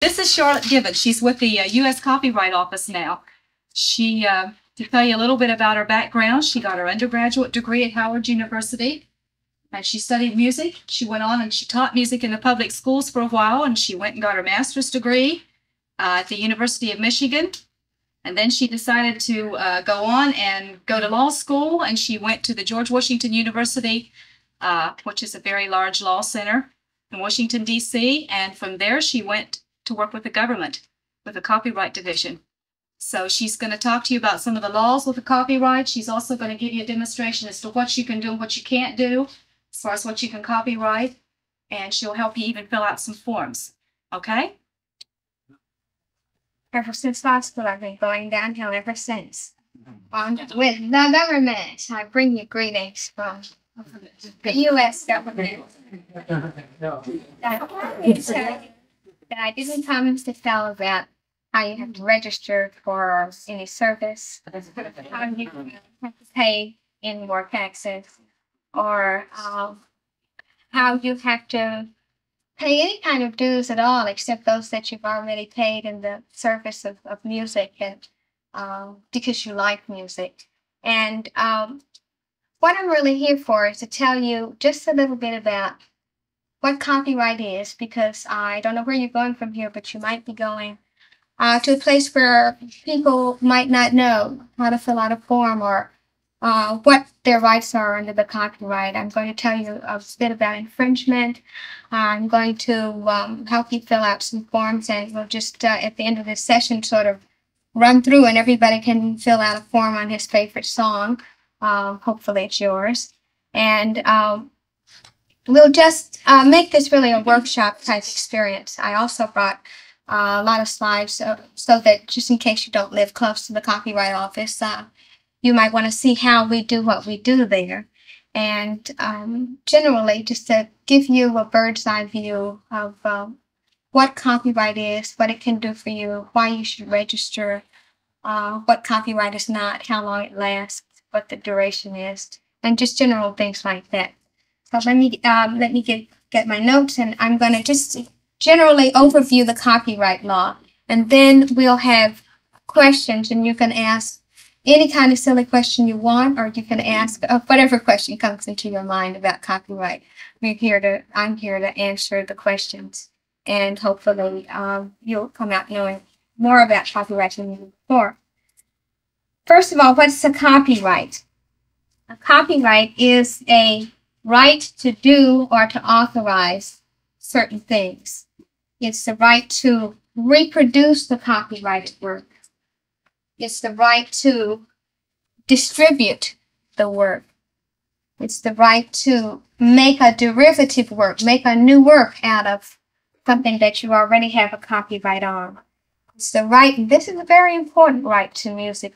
This is Charlotte Gibbons. She's with the U.S. Copyright Office now. To tell you a little bit about her background, she got her undergraduate degree at Howard University, and she studied music. She went on and she taught music in the public schools for a while, and she went and got her master's degree at the University of Michigan. And then she decided to go on and go to law school, and she went to the George Washington University, which is a very large law center in Washington, D.C., and from there she went to work with the government, with the copyright division. So she's going to talk to you about some of the laws with the copyright. She's also going to give you a demonstration as to what you can do and what you can't do, as far as what you can copyright, and she'll help you even fill out some forms. Okay? Ever since law school, I've been going downhill ever since. With the government, I bring you greetings from the U.S. government. I didn't promise to tell about how you have to register for any service, how you have to pay in more taxes, or how you have to pay any kind of dues at all except those that you've already paid in the service of music and because you like music. And what I'm really here for is to tell you just a little bit about what copyright is, because I don't know where you're going from here, but you might be going to a place where people might not know how to fill out a form or what their rights are under the copyright. I'm going to tell you a bit about infringement. I'm going to help you fill out some forms, and we'll just, at the end of this session, sort of run through, and everybody can fill out a form on his favorite song. Hopefully it's yours. And we'll just make this really a workshop type experience. I also brought a lot of slides so that just in case you don't live close to the Copyright Office, you might want to see how we do what we do there. And generally, just to give you a bird's eye view of what copyright is, what it can do for you, why you should register, what copyright is not, how long it lasts, what the duration is, and just general things like that. So let me get my notes, and I'm going to just generally overview the copyright law, and then we'll have questions, and you can ask any kind of silly question you want, or you can ask whatever question comes into your mind about copyright. I'm here to answer the questions, and hopefully you'll come out knowing more about copyright than you knew before. First of all, what's a copyright? A copyright is a right to do or to authorize certain things. It's the right to reproduce the copyrighted work. It's the right to distribute the work. It's the right to make a derivative work, make a new work out of something that you already have a copyright on. It's the right, and this is a very important right to music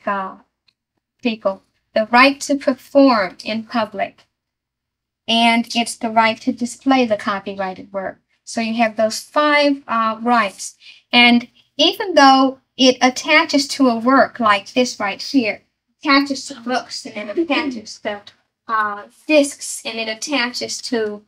people, the right to perform in public. And it's the right to display the copyrighted work. So you have those 5 rights. And even though it attaches to a work like this right here, attaches to books, and it attaches to discs, and it attaches to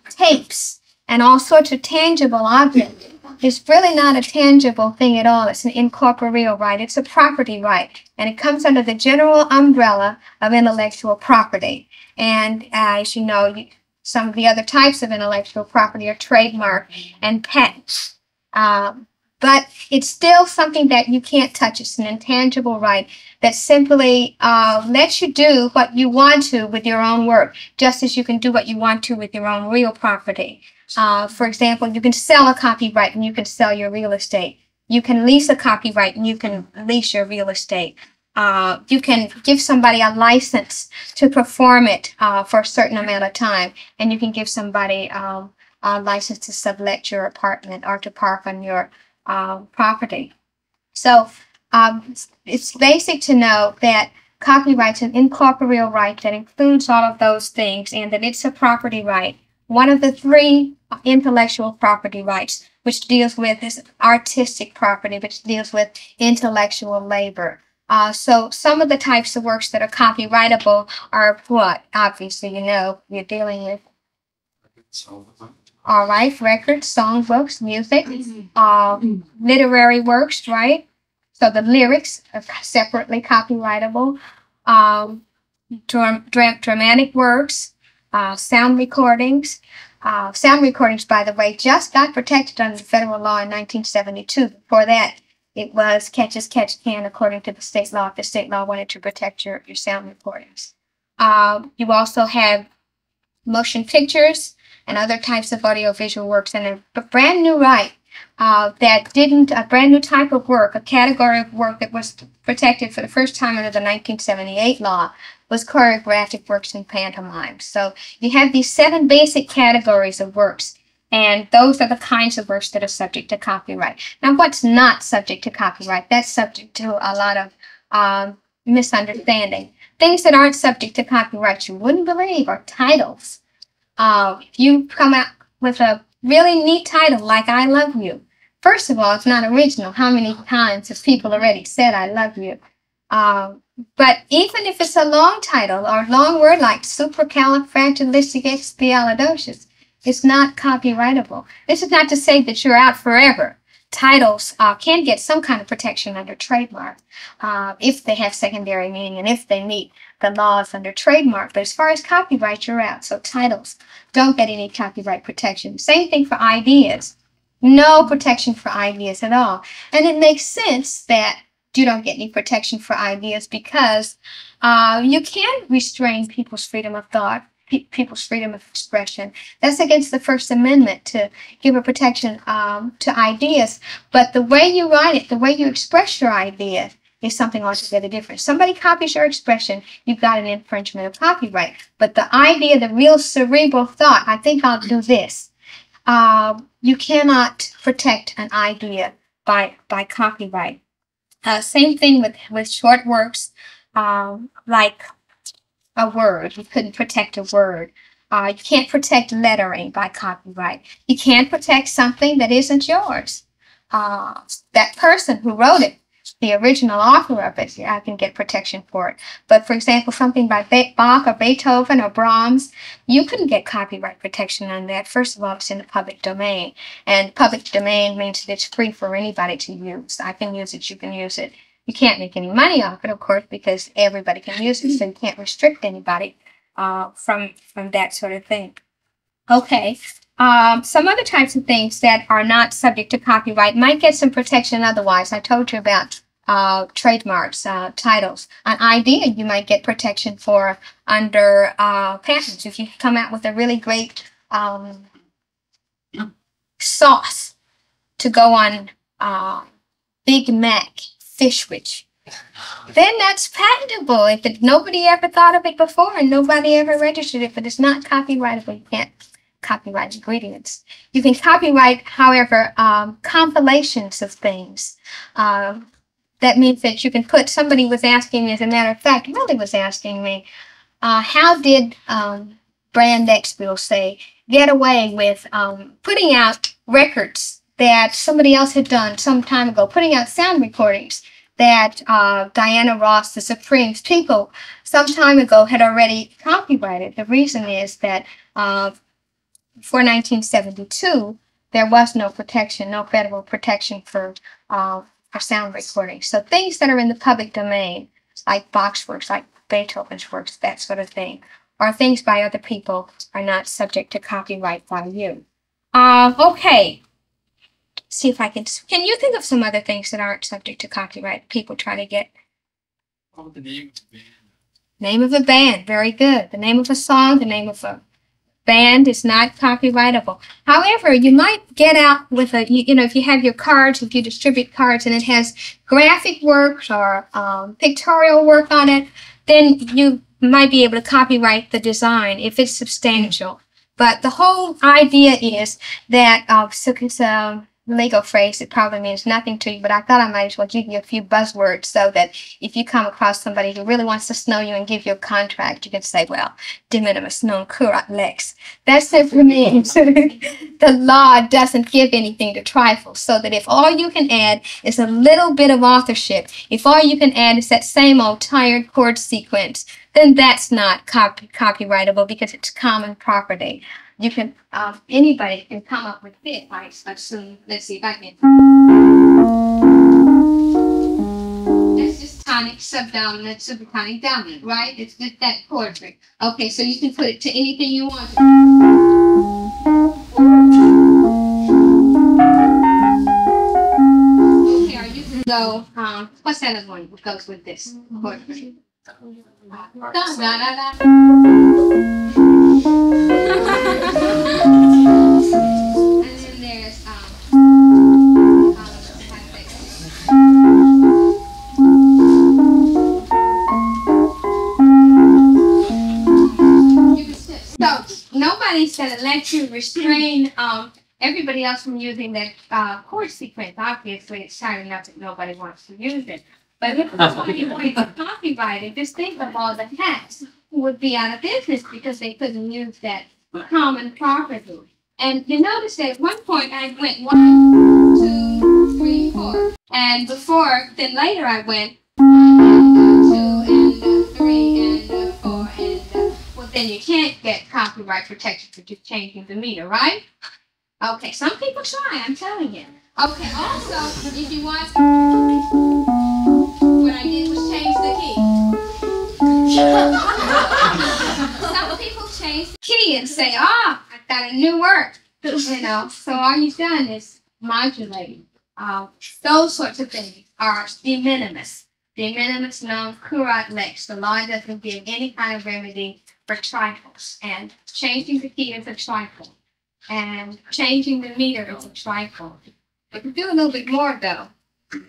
tapes, and all sorts of tangible objects. It's really not a tangible thing at all. It's an incorporeal right. It's a property right, and it comes under the general umbrella of intellectual property. And as you know, some of the other types of intellectual property are trademark and patents. But it's still something that you can't touch. It's an intangible right that simply lets you do what you want to with your own work, just as you can do what you want to with your own real property. For example, you can sell a copyright and you can sell your real estate. You can lease a copyright and you can lease your real estate. You can give somebody a license to perform it for a certain amount of time, and you can give somebody a license to sublet your apartment or to park on your property. So it's basic to know that copyright's an incorporeal right that includes all of those things, and that it's a property right. One of the 3 intellectual property rights, which deals with is artistic property, which deals with intellectual labor. So some of the types of works that are copyrightable are what? Obviously, you know, you're dealing with All right, records, songbooks, music, literary works, right? So the lyrics are separately copyrightable. Um, dramatic works, sound recordings. Sound recordings, by the way, just got protected under federal law in 1972. Before that, it was catch as catch can according to the state law. If the state law wanted to protect your sound recordings. You also have motion pictures and other types of audiovisual works, and a brand new right that didn't, a brand new type of work, a category of work that was protected for the first time under the 1978 law was choreographic works and pantomime. So you have these 7 basic categories of works, and those are the kinds of works that are subject to copyright. Now, what's not subject to copyright? That's subject to a lot of misunderstanding. Things that aren't subject to copyright you wouldn't believe are titles. If you come out with a really neat title like I Love You, first of all, it's not original. How many times have people already said I love you? But even if it's a long title or long word like supercalifragilisticexpialidocious, it's not copyrightable. This is not to say that you're out forever. Titles can get some kind of protection under trademark if they have secondary meaning and if they meet the laws under trademark. But as far as copyright, you're out. So titles don't get any copyright protection. Same thing for ideas. No protection for ideas at all. And it makes sense that you don't get any protection for ideas because you can restrain people's freedom of thought, people's freedom of expression. That's against the First Amendment to give a protection to ideas. But the way you write it, the way you express your idea is something altogether different. Somebody copies your expression, you've got an infringement of copyright. But the idea, the real cerebral thought, I think I'll do this. You cannot protect an idea by copyright. Same thing with short works, like a word. You couldn't protect a word. You can't protect lettering by copyright. You can't protect something that isn't yours. That person who wrote it, the original author of it, I can get protection for it. But for example, something by Bach or Beethoven or Brahms, you couldn't get copyright protection on that. First of all, it's in the public domain. And public domain means that it's free for anybody to use. I can use it, you can use it. You can't make any money off it, of course, because everybody can use it, so you can't restrict anybody from that sort of thing. Okay. Some other types of things that are not subject to copyright might get some protection otherwise. I told you about trademarks, titles. An idea you might get protection for under patents. If you come out with a really great sauce to go on Big Mac fish with, then that's patentable. If nobody ever thought of it before and nobody ever registered it, but it's not copyrightable, you can't copyright ingredients. You can copyright, however, compilations of things. That means that you can put, somebody was asking me, as a matter of fact, really was asking me, how did Brand X, we'll say, get away with putting out records that somebody else had done some time ago, putting out sound recordings that Diana Ross, the Supremes people, some time ago had already copyrighted. The reason is that for 1972, there was no protection, no federal protection for sound recordings. So things that are in the public domain, like Bach's works, like Beethoven's works, that sort of thing, or things by other people, are not subject to copyright by you. Okay. See if I can you think of some other things that aren't subject to copyright? People try to get. Oh, the name of the band. Name of a band, very good. The name of a song, the name of a band is not copyrightable. However, you might get out with a, if you have your cards, if you distribute cards and it has graphic works or pictorial work on it, then you might be able to copyright the design if it's substantial. But the whole idea is that, it's a legal phrase, it probably means nothing to you, but I thought I might as well give you a few buzzwords so that if you come across somebody who really wants to snow you and give you a contract, you can say, well, de minimis non curat lex. That simply means the law doesn't give anything to trifle, so that if all you can add is a little bit of authorship, if all you can add is that same old tired chord sequence, then that's not copyrightable because it's common property. you can, anybody can come up with it. I assume, let's see if I can. That's just tonic, subdominant, supertonic, dominant, right? It's just that chord trick. Okay, so you can put it to anything you want. Okay, or you can go, what's that other one that goes with this chord trick? Da, da, da, da. And then there's so nobody's gonna let you restrain everybody else from using that chord sequence. Obviously, it's tight enough that nobody wants to use it. But if somebody wanted to copyright it, just think of all the hats who would be out of business because they couldn't use that common property. And you notice that at one point I went 1, 2, 3, 4. And before, then later I went 2 and 3 and 4 and well, then you can't get copyright protection for just changing the meter, right? Okay, some people try, I'm telling you. Okay, also, if you want, what I did was change the key. Some people change the key and say, oh, I've got a new word. You know, so all you've done is modulate. Those sorts of things are de minimis. De minimis non curat lex. The law doesn't give any kind of remedy for trifles. And changing the key is a trifle. And changing the meter is a trifle. But we do a little bit more, though.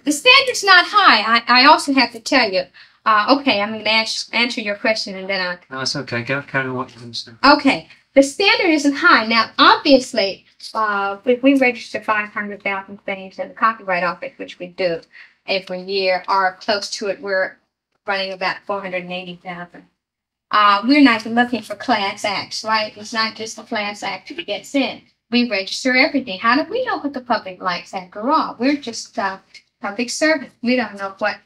The standard's not high. I also have to tell you. Okay, I'm going to answer your question and then I'll... No, it's okay. Carry on what you're going to say. Okay. The standard isn't high. Now, obviously, if we register 500,000 things in the Copyright Office, which we do every year, or close to it, we're running about 480,000. We're not looking for class acts, right? It's not just a class act that gets in. We register everything. How do we know what the public likes after all? We're just public service. We don't know what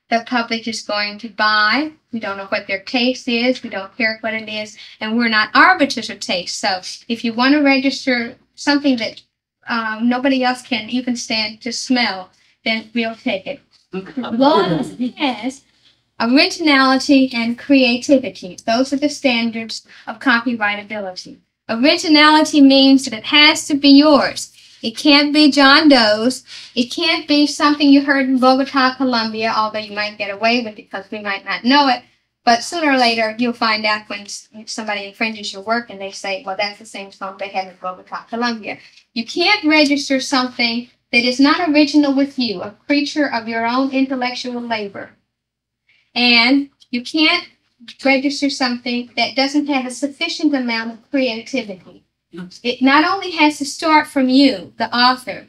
the public is going to buy. We don't know what their taste is. We don't care what it is. And we're not arbiters of taste. So if you want to register something that nobody else can even stand to smell, then we'll take it. As long as it has originality and creativity. Those are the standards of copyrightability. Originality means that it has to be yours. It can't be John Doe's. It can't be something you heard in Bogota, Colombia, although you might get away with it because we might not know it. But sooner or later, you'll find out when somebody infringes your work and they say, well, that's the same song they had in Bogota, Colombia. You can't register something that is not original with you, a creature of your own intellectual labor. And you can't register something that doesn't have a sufficient amount of creativity. It not only has to start from you, the author,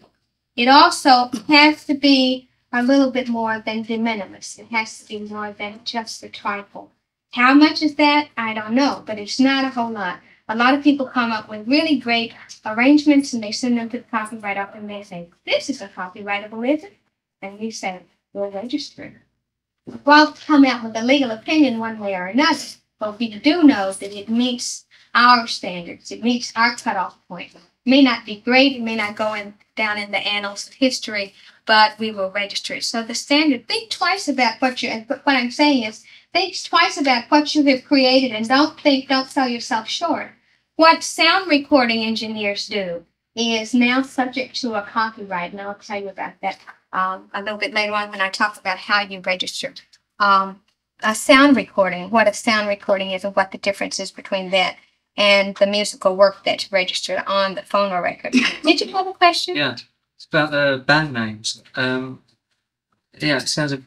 it also has to be a little bit more than de minimis. It has to be more than just a trifle. How much is that? I don't know, but it's not a whole lot. A lot of people come up with really great arrangements and they send them to the Copyright Office and they say, this is a copyrightable, is it? And we say, we'll register it. Well, come out with a legal opinion one way or another, but we do know that it meets our standards. It meets our cutoff point. It may not be great. It may not go down in the annals of history, but we will register it. So the standard, think twice about what I'm saying is, think twice about what you have created and don't sell yourself short. What sound recording engineers do is now subject to a copyright, and I'll tell you about that a little bit later on when I talk about how you register a sound recording, what a sound recording is and what the difference is between that and the musical work that's registered on the phono record. Did you have a question? Yeah, it's about the band names. Yeah, it doesn't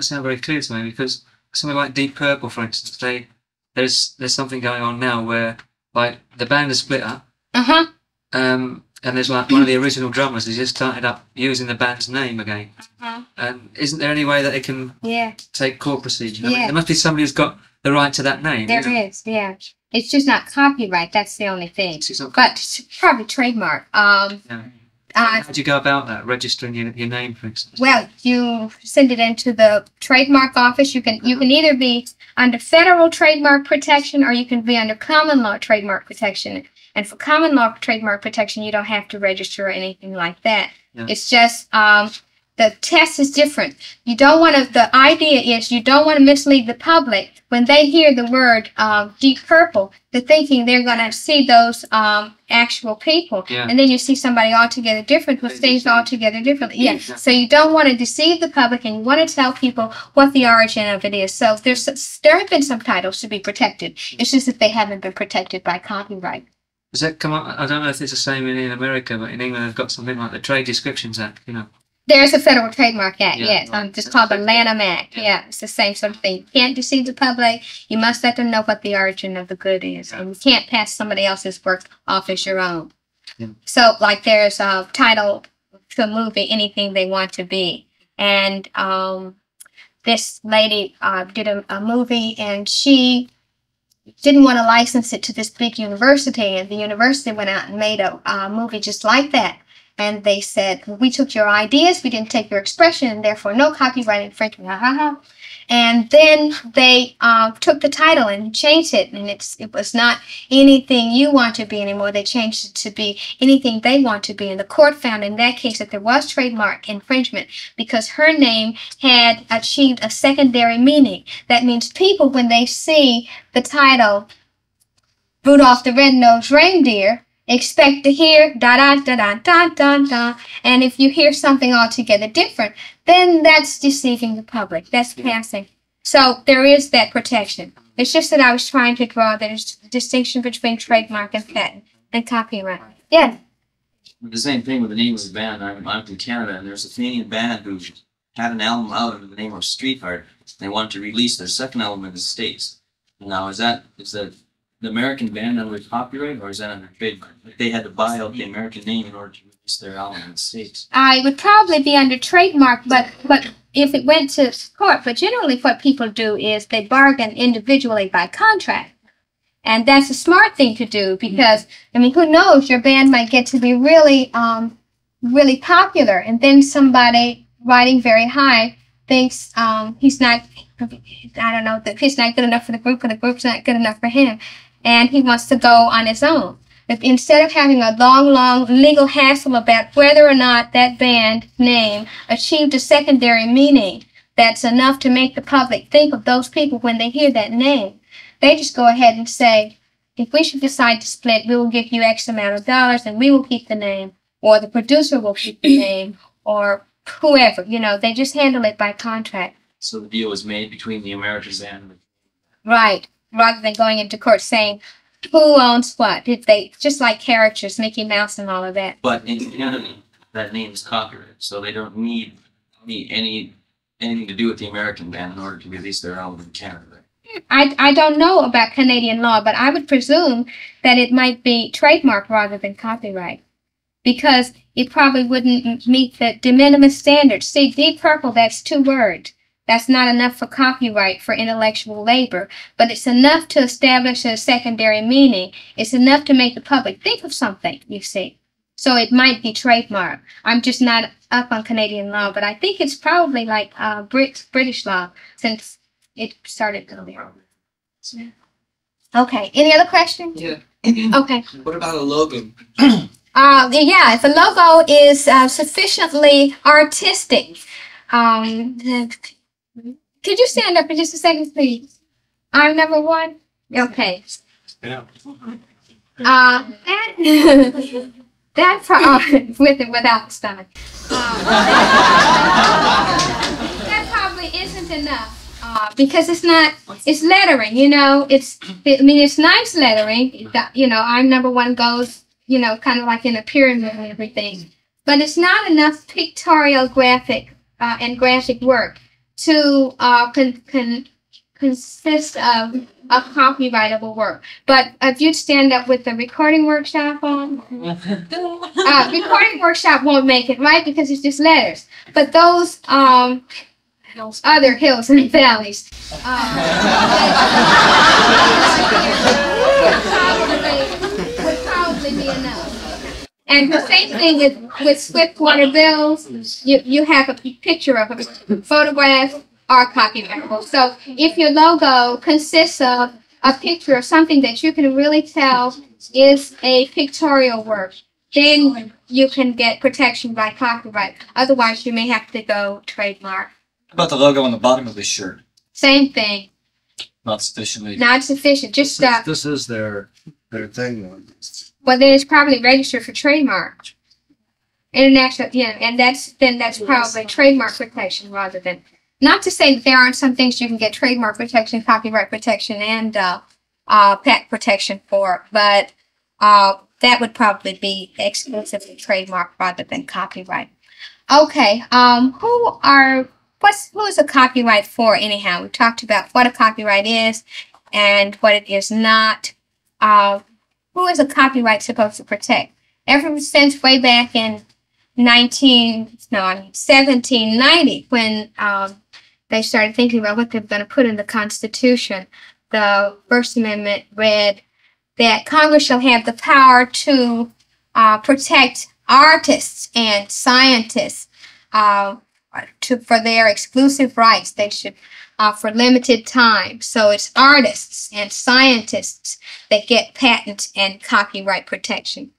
sound very clear to me because something like Deep Purple, for instance, there's something going on now where like the band is split up. And there's like one of the original drummers has just started up using the band's name again. And isn't there any way that they can take court procedure? I mean, there must be somebody who's got the right to that name. There is, yeah. It's just not copyright. That's the only thing. But it's probably trademark. How do you go about that, registering your name, for instance? Well, you send it into the trademark office. You can either be under federal trademark protection or you can be under common law trademark protection. And for common law trademark protection, you don't have to register or anything like that. Yeah. It's just the test is different. You don't want to. The idea is you don't want to mislead the public when they hear the word Deep Purple. They're thinking they're going to see those actual people, Yeah. and then you see somebody altogether different who sings altogether differently. Yeah. So you don't want to deceive the public, and you want to tell people what the origin of it is. So there have been some titles to be protected. It's just that they haven't been protected by copyright. Does that come up? I don't know if it's the same in America, but in England they've got something like the Trade Descriptions Act, you know. There's a Federal Trademark Act, Yeah, yes. right. Just called the Lanham Act. Yeah, it's the same sort of thing. You can't deceive the public. You must let them know what the origin of the good is. And you can't pass somebody else's work off as your own. Yeah. So, like, there's a title to a movie, Anything They Want to Be. And this lady did a movie, and she didn't want to license it to this big university. And the university went out and made a movie just like that. And they said, well, we took your ideas, we didn't take your expression, and therefore no copyright infringement. Ha, ha, ha. And then they took the title and changed it, and it was not Anything You Want to Be anymore. They changed it to be Anything They Want to Be. And the court found in that case that there was trademark infringement because her name had achieved a secondary meaning. That means people, when they see the title Rudolph the Red-Nosed Reindeer, expect to hear da-da-da-da-da-da-da. And if you hear something altogether different, then that's deceiving the public. That's passing. So there is that protection. It's just that I was trying to draw the distinction between trademark and patent and copyright. Yeah. The same thing with the name of the band. I'm from Canada, and there's a Canadian band who had an album out under the name of Streetheart. They wanted to release their second album in the States. Now, is that the American band under copyright, or is that under trademark? Like they had to buy out the American name in order to release their album in the States. It would probably be under trademark, but if it went to court, but generally what people do is they bargain individually by contract. And that's a smart thing to do because, I mean, who knows, your band might get to be really, really popular, and then somebody riding very high thinks he's not, I don't know, that he's not good enough for the group, or the group's not good enough for him, and he wants to go on his own. If instead of having a long legal hassle about whether or not that band name achieved a secondary meaning that's enough to make the public think of those people when they hear that name, they just go ahead and say, if we should decide to split, we will give you X amount of dollars and we will keep the name, or the producer will keep the name, or whoever, you know, they just handle it by contract. So the deal was made between the American band and the... Right, rather than going into court saying, who owns what? If they, just like characters, Mickey Mouse and all of that. But in Canada, that name is copyrighted, so they don't need anything to do with the American band in order to release their album in Canada. I don't know about Canadian law, but I would presume that it might be trademark rather than copyright, because it probably wouldn't meet the de minimis standards. See, Deep Purple, that's 2 words. That's not enough for copyright for intellectual labor, but it's enough to establish a secondary meaning. It's enough to make the public think of something, you see. So it might be trademark. I'm just not up on Canadian law, but I think it's probably like British law, since it started earlier. Okay, any other questions? Yeah. Okay. What about a logo? Yeah, if a logo is sufficiently artistic, could you stand up for just a second, please? I'm number 1. Okay. Yeah. With and without the stomach. That probably isn't enough. Because it's lettering, you know, it's nice lettering. You know, I'm number 1 goes, you know, kind of like in a pyramid and everything. But it's not enough pictorial graphic and graphic work to consist of a copyrightable work. But if you stand up with the recording workshop on, recording workshop won't make it, right? Because it's just letters. But those other hills and valleys would probably be enough. And the same thing with Swiftwater bills, you have a picture of a photograph or copyrightable. So if your logo consists of a picture or something that you can really tell is a pictorial work, then you can get protection by copyright. Otherwise, you may have to go trademark. What about the logo on the bottom of the shirt? Same thing. Not sufficiently. Not sufficient. Just This is their thing, though. well, then it's probably registered for trademark. International, yeah, and that's probably trademark protection rather than. Not to say that there aren't some things you can get trademark protection, copyright protection, and patent protection for, but that would probably be exclusively trademark rather than copyright. Okay, who is a copyright for anyhow? We talked about what a copyright is and what it is not. Who is a copyright supposed to protect? Ever since way back in 1790, when they started thinking about what they were going to put in the Constitution, the First Amendment read that Congress shall have the power to protect artists and scientists for their exclusive rights. They should for limited time. So it's artists and scientists that get patent and copyright protection.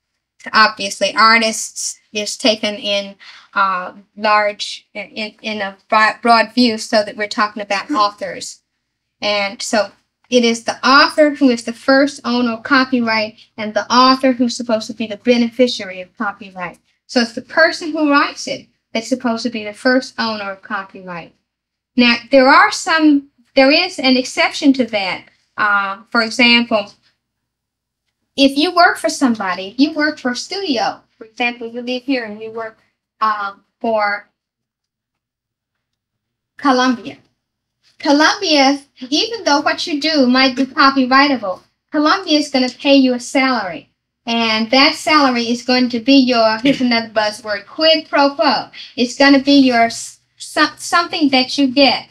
So obviously, artists is taken in in a broad view, so that we're talking about authors. And so it is the author who is the first owner of copyright, and the author who's supposed to be the beneficiary of copyright. So it's the person who writes it that's supposed to be the first owner of copyright. Now, there is an exception to that. For example, if you work for somebody, you work for a studio. For example, you live here and you work for Columbia. Columbia, even though what you do might be copyrightable, Columbia is going to pay you a salary. And that salary is going to be your, here's another buzzword, quid pro quo. It's going to be your something that you get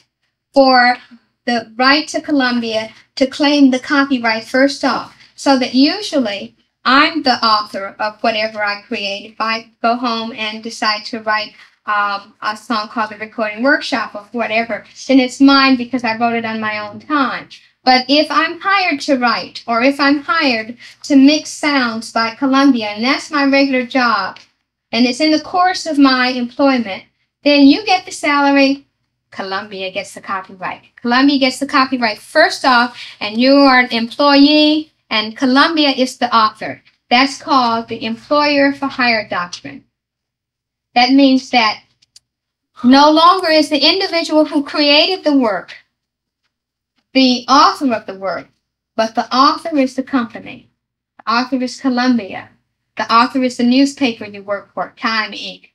for the right to Columbia to claim the copyright first off. So that usually I'm the author of whatever I create. If I go home and decide to write a song called The Recording Workshop or whatever, then it's mine because I wrote it on my own time. But if I'm hired to write, or if I'm hired to mix sounds by Columbia, and that's my regular job, and it's in the course of my employment, then you get the salary, Columbia gets the copyright. Columbia gets the copyright first off, and you are an employee, and Columbia is the author. That's called the employer for hire doctrine. That means that no longer is the individual who created the work the author of the work, but the author is the company. The author is Columbia. The author is the newspaper you work for, Time Inc.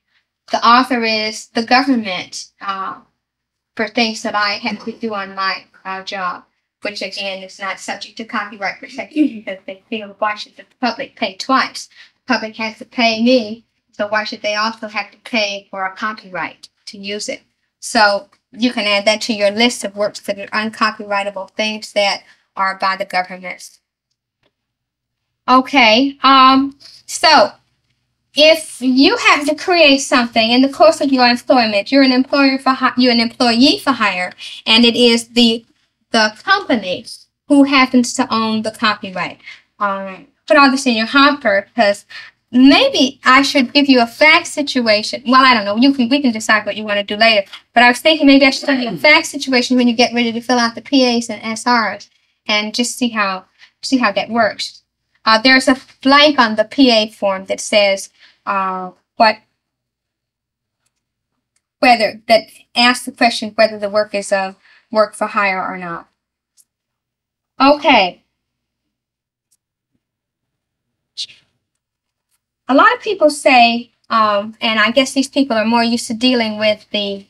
The author is the government for things that I have to do on my job, which again is not subject to copyright protection because they feel, why should the public pay twice? The public has to pay me, so why should they also have to pay for a copyright to use it? So you can add that to your list of works that are uncopyrightable, things that are by the government. Okay, so if you have to create something in the course of your employment, you're an employee for hire, and it is the company who happens to own the copyright. Put all this in your hopper because maybe I should give you a fact situation. Well, I don't know. We can decide what you want to do later. But I was thinking maybe I should give you a fact situation when you get ready to fill out the PAs and SRs, and just see how that works. There's a blank on the PA form that says that asks the question whether the work is a work for hire or not. Okay. A lot of people say, and I guess these people are more used to dealing with the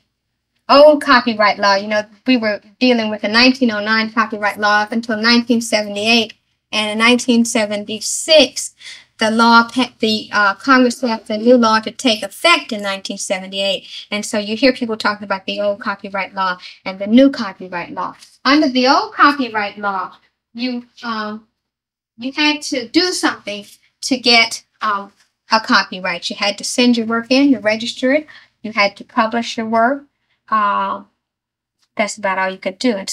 old copyright law. You know, we were dealing with the 1909 copyright law up until 1978, and in 1976, Congress passed a new law to take effect in 1978, and so you hear people talking about the old copyright law and the new copyright law. Under the old copyright law, you had to do something to get a copyright. You had to send your work in, you register it, you had to publish your work. That's about all you could do. And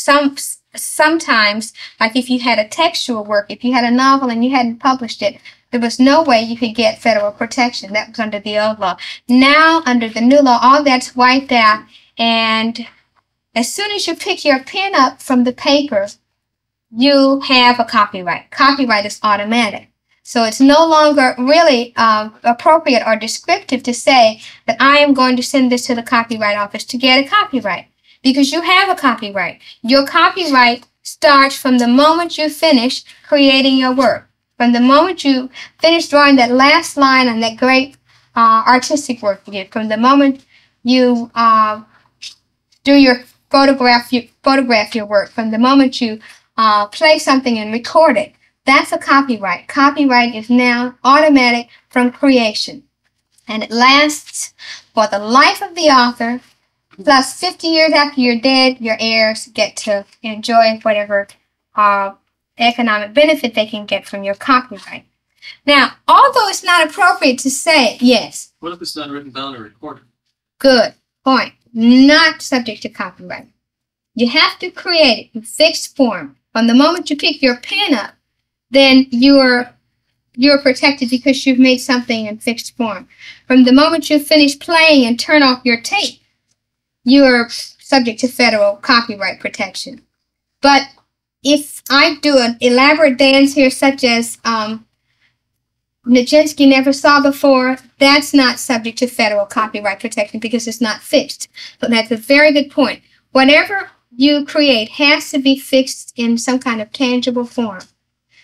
sometimes, like if you had a textual work, if you had a novel and you hadn't published it, there was no way you could get federal protection. That was under the old law. Now, under the new law, all that's wiped out, and as soon as you pick your pen up from the paper, you have a copyright. Copyright is automatic. So it's no longer really appropriate or descriptive to say that I am going to send this to the Copyright Office to get a copyright, because you have a copyright. Your copyright starts from the moment you finish creating your work. From the moment you finish drawing that last line on that great artistic work you did, from the moment you do your photograph your work, from the moment you play something and record it, that's a copyright. Copyright is now automatic from creation, and it lasts for the life of the author, plus 50 years after you're dead. Your heirs get to enjoy whatever economic benefit they can get from your copyright. Now, although it's not appropriate to say, yes. What if it's not written down or recorded? Good point. Not subject to copyright. You have to create it in fixed form. From the moment you pick your pen up, then you're protected because you've made something in fixed form. From the moment you finish playing and turn off your tape, you're subject to federal copyright protection. But if I do an elaborate dance here, such as Nijinsky never saw before, that's not subject to federal copyright protection because it's not fixed. So that's a very good point. Whatever you create has to be fixed in some kind of tangible form.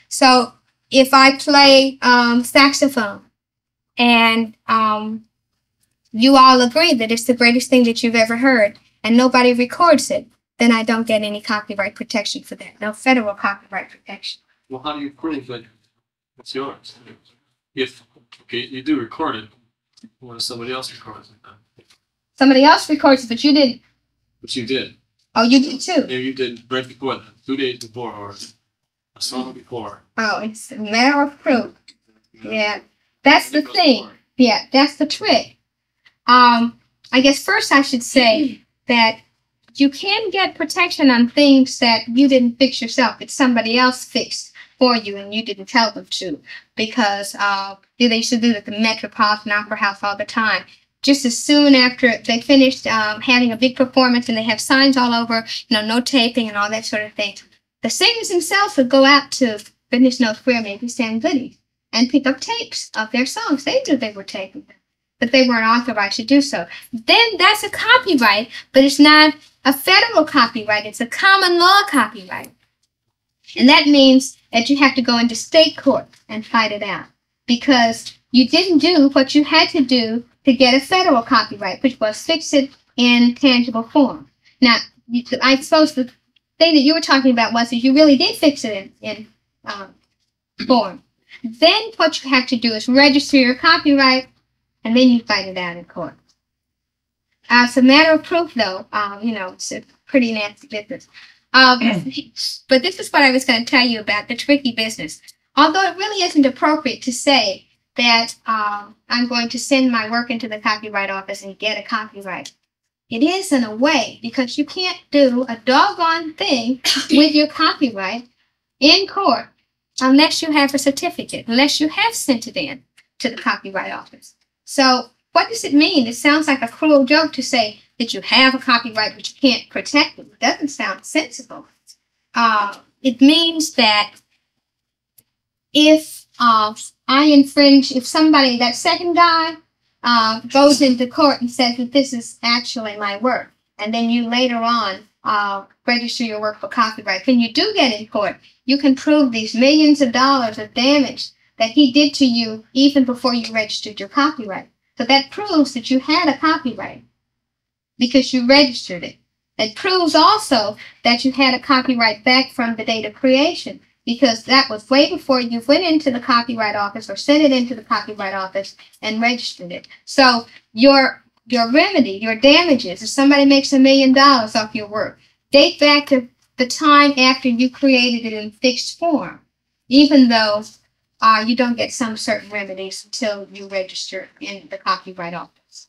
So if I play saxophone and you all agree that it's the greatest thing that you've ever heard and nobody records it, then I don't get any copyright protection for that. No federal copyright protection. Well, how do you prove that it's yours? If, okay, you do record it, what if somebody else records it? Somebody else records it, but you didn't. But you did. Oh, you did too. Maybe you did right before that, 2 days before, or a song before. Oh, it's a matter of proof. Yeah, that's the thing. Yeah, that's the trick. I guess first I should say that you can get protection on things that you didn't fix yourself, that somebody else fixed for you and you didn't tell them to, because they used to do it at the Metropolitan Opera House all the time. Just as soon after they finished having a big performance and they have signs all over, no taping and all that sort of thing, the singers themselves would go out to goodness knows where, maybe San Goodies, and pick up tapes of their songs. They knew they were taping them, but they weren't authorized to do so. Then that's a copyright, but it's not a federal copyright. It's a common law copyright. And that means that you have to go into state court and fight it out, because you didn't do what you had to do to get a federal copyright, which was fix it in tangible form. Now, I suppose the thing that you were talking about was that you really did fix it in form. Then what you have to do is register your copyright, and then you fight it out in court. It's a matter of proof, though. It's a pretty nasty business. But this is what I was going to tell you about the tricky business. Although it really isn't appropriate to say that I'm going to send my work into the Copyright Office and get a copyright. It is in a way, because you can't do a doggone thing with your copyright in court unless you have a certificate, unless you have sent it in to the Copyright Office. So what does it mean? It sounds like a cruel joke to say that you have a copyright but you can't protect it. It doesn't sound sensible. It means that if I infringe, if somebody, that second guy, goes into court and says that this is actually my work, and then you later on register your work for copyright, when you do get in court, you can prove these millions of dollars of damage that he did to you even before you registered your copyright. So that proves that you had a copyright because you registered it. It proves also that you had a copyright back from the date of creation, because that was way before you went into the Copyright Office or sent it into the Copyright Office and registered it. So your remedy, your damages, if somebody makes $1 million off your work, date back to the time after you created it in fixed form, even though you don't get some certain remedies until you register in the Copyright Office.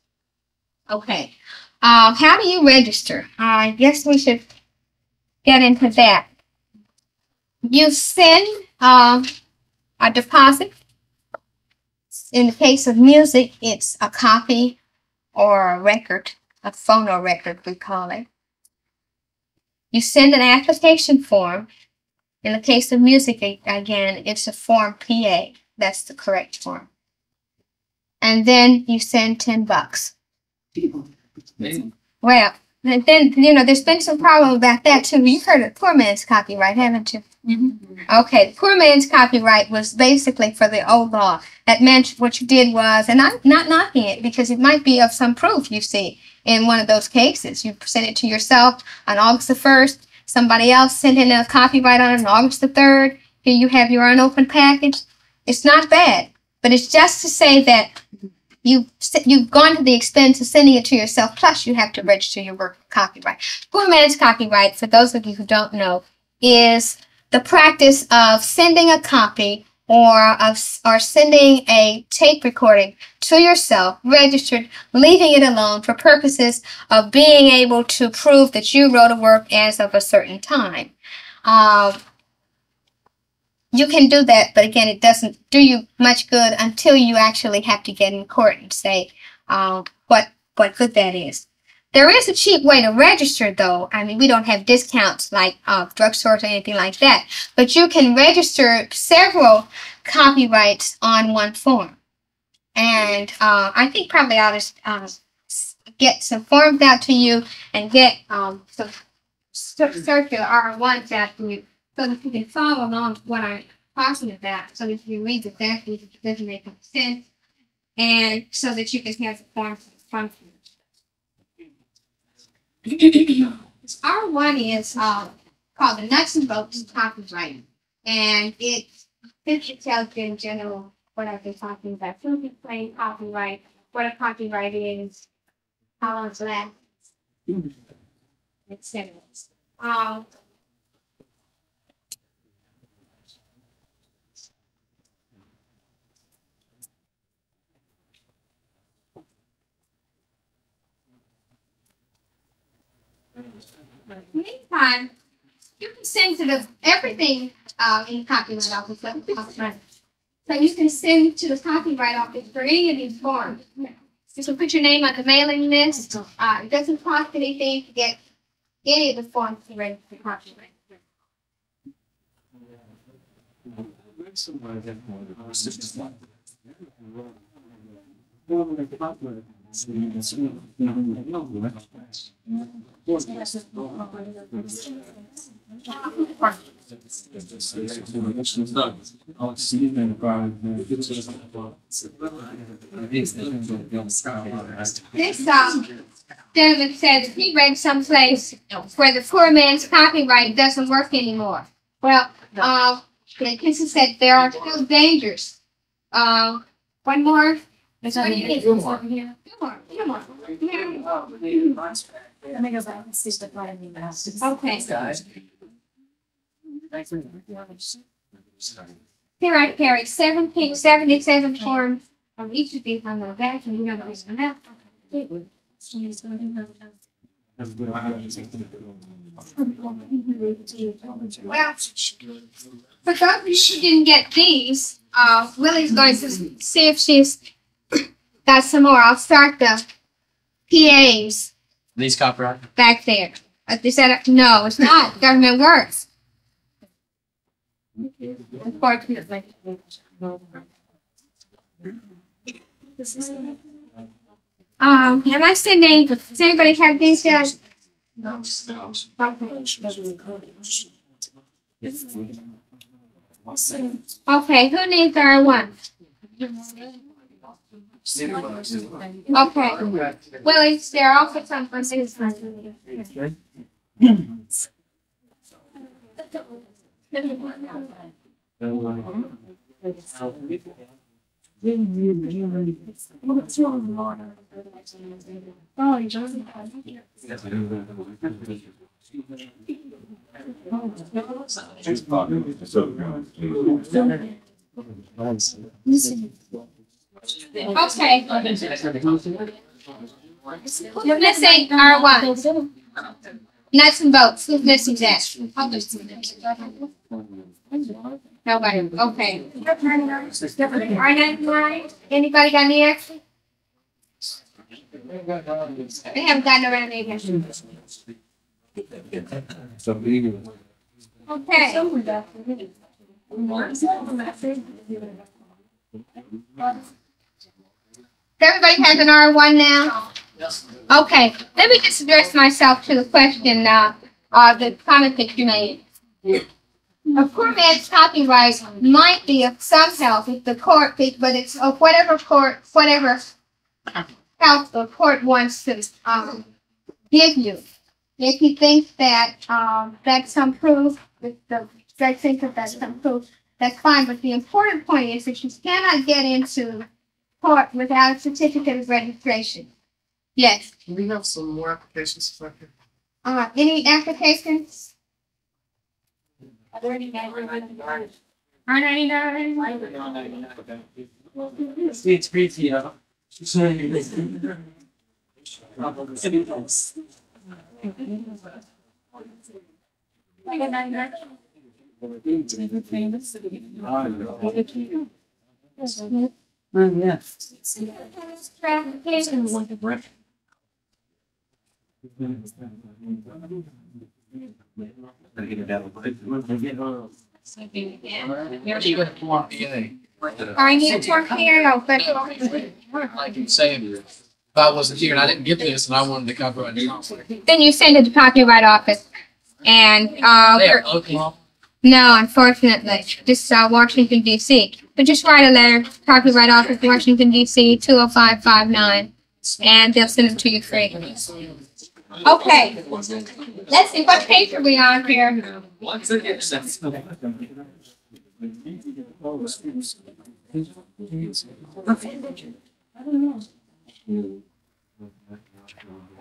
Okay. How do you register? I guess we should get into that. You send a deposit. In the case of music, it's a copy or a record, a phono record, we call it. You send an application form. In the case of music, again, it's a Form PA. That's the correct form. And then you send $10. Well, and then, there's been some problem about that, too. You've heard of poor man's copyright, haven't you? Mm-hmm. Okay, poor man's copyright was basically for the old law. That meant what you did was, and I'm not knocking it because it might be of some proof, you see, in one of those cases. You sent it to yourself on August the 1st. Somebody else sent in a copyright on it on August the 3rd. Here you have your unopened package. It's not bad, but it's just to say that you've gone to the expense of sending it to yourself, plus you have to register your work for copyright. Poor man's copyright, for those of you who don't know, is the practice of sending a copy or sending a tape recording to yourself, registered, leaving it alone for purposes of being able to prove that you wrote a work as of a certain time. You can do that, but again, it doesn't do you much good until you actually have to get in court and say what good that is. There is a cheap way to register, though. I mean, we don't have discounts like drugstores or anything like that, but you can register several copyrights on one form. And I think probably I'll just get some forms out to you and get some circular R1s out to you, so that you can follow along with what I'm talking about, so that you read exactly if it doesn't make any sense, and so that you can have the forms from you. R1 is called the nuts and bolts of copyright, and it tells you in general what I've been talking about. Who can claim copyright, what a copyright is, how long it lasts, etc. Meantime, you can send to everything in the copyright office. So you can send to the copyright office for any of these forms. You can put your name on the mailing list. It doesn't cost anything to get any of the forms ready for copyright. This gentleman said that he read someplace where the poor man's copyright doesn't work anymore. Well, this said there are still dangers. One more. Let me go back and see the bottom of okay. Here I carry 77 forms of each of these on the back, and you know those on that. Well, for those of you who didn't get these, Willie's going to see if she's got some more. I'll start the PAs. These copyright? Back there. Is that no, it's not. Government works. Unfortunately. Am I sending? Does anybody have these yet? No. Okay, who needs R1? Okay. Willie, they're all for some for okay. You're missing R1. Nuts and bolts. Who's missing that? Nobody. Okay. R99. Anybody got any extra? They haven't gotten around there yet. Okay. Everybody has an R1 now? Yes. Okay. Let me just address myself to the question, the comment that you made. A poor man's copyright might be of some help if the court, but it's of whatever help the court wants to give you. If he thinks that that's some proof, if the judge thinks that that's some proof, that's fine. But the important point is that you cannot get into court without a certificate of registration. Yes. Can we have some more applications for here? Any applications? R99. It's pretty, I need to work here. I can say if I wasn't here and I didn't get this and I wanted to copyright it. Then you send it to Copyright Office, and They have local law. no, unfortunately, just Washington D.C. But just write a letter, Copyright Office, Washington D.C. 20559, and they'll send it to you free. Okay, let's see what page are we on here.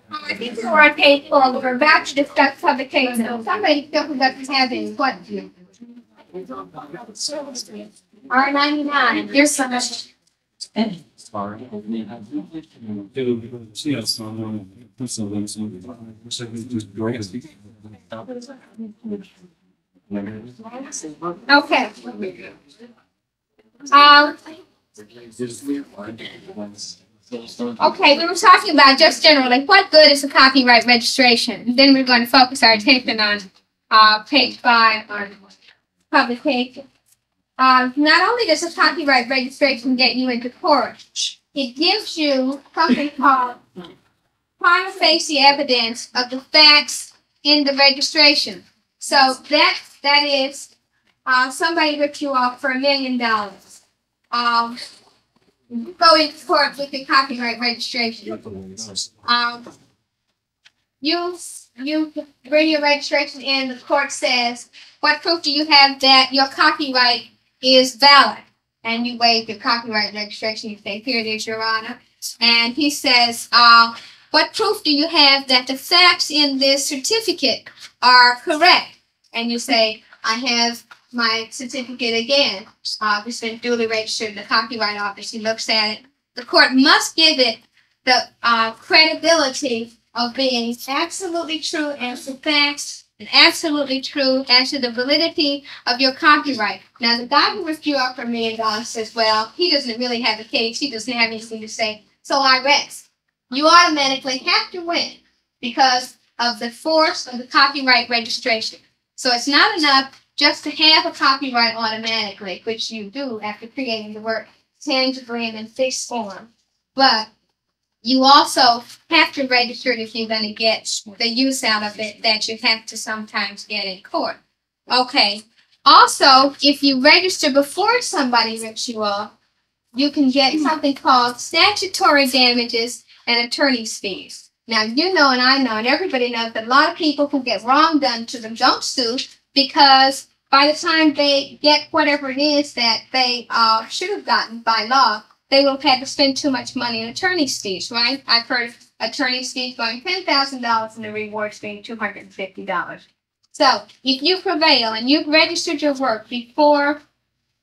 I think we're on page 4. We're about to discuss publication. Somebody still doesn't have any questions. R99. Your son. Okay. Okay, we were talking about just generally what good is a copyright registration. Then we're going to focus our attention on page 5 on publication. Not only does a copyright registration get you into court, it gives you something called prima facie evidence of the facts in the registration. So that is somebody ripped you off for $1 million. Go into court with your copyright registration. You bring your registration in. The court says, "What proof do you have that your copyright is valid?" And you waive your copyright registration. You say, "Here it is, Your Honor." And he says, "What proof do you have that the facts in this certificate are correct?" And you say, "I have my certificate again. It's been duly registered in the Copyright Office." He looks at it. The court must give it the credibility of being absolutely true as to facts and absolutely true as to the validity of your copyright. Now, the guy who ripped you off for $1 million says, well, he doesn't really have a case. He doesn't have anything to say. So I rest. You automatically have to win because of the force of the copyright registration. So it's not enough just to have a copyright automatically, which you do after creating the work tangibly and in fixed form. But you also have to register it if you're going to get the use out of it that you have to sometimes get in court. Okay. Also, if you register before somebody rips you off, you can get something called statutory damages and attorney's fees. Now, you know and I know and everybody knows that a lot of people who get wrong done to them don't sue because by the time they get whatever it is that they should have gotten by law, they will have had to spend too much money in attorney's fees, right? I've heard attorney's fees going $10,000 and the rewards being $250. So, if you prevail and you've registered your work before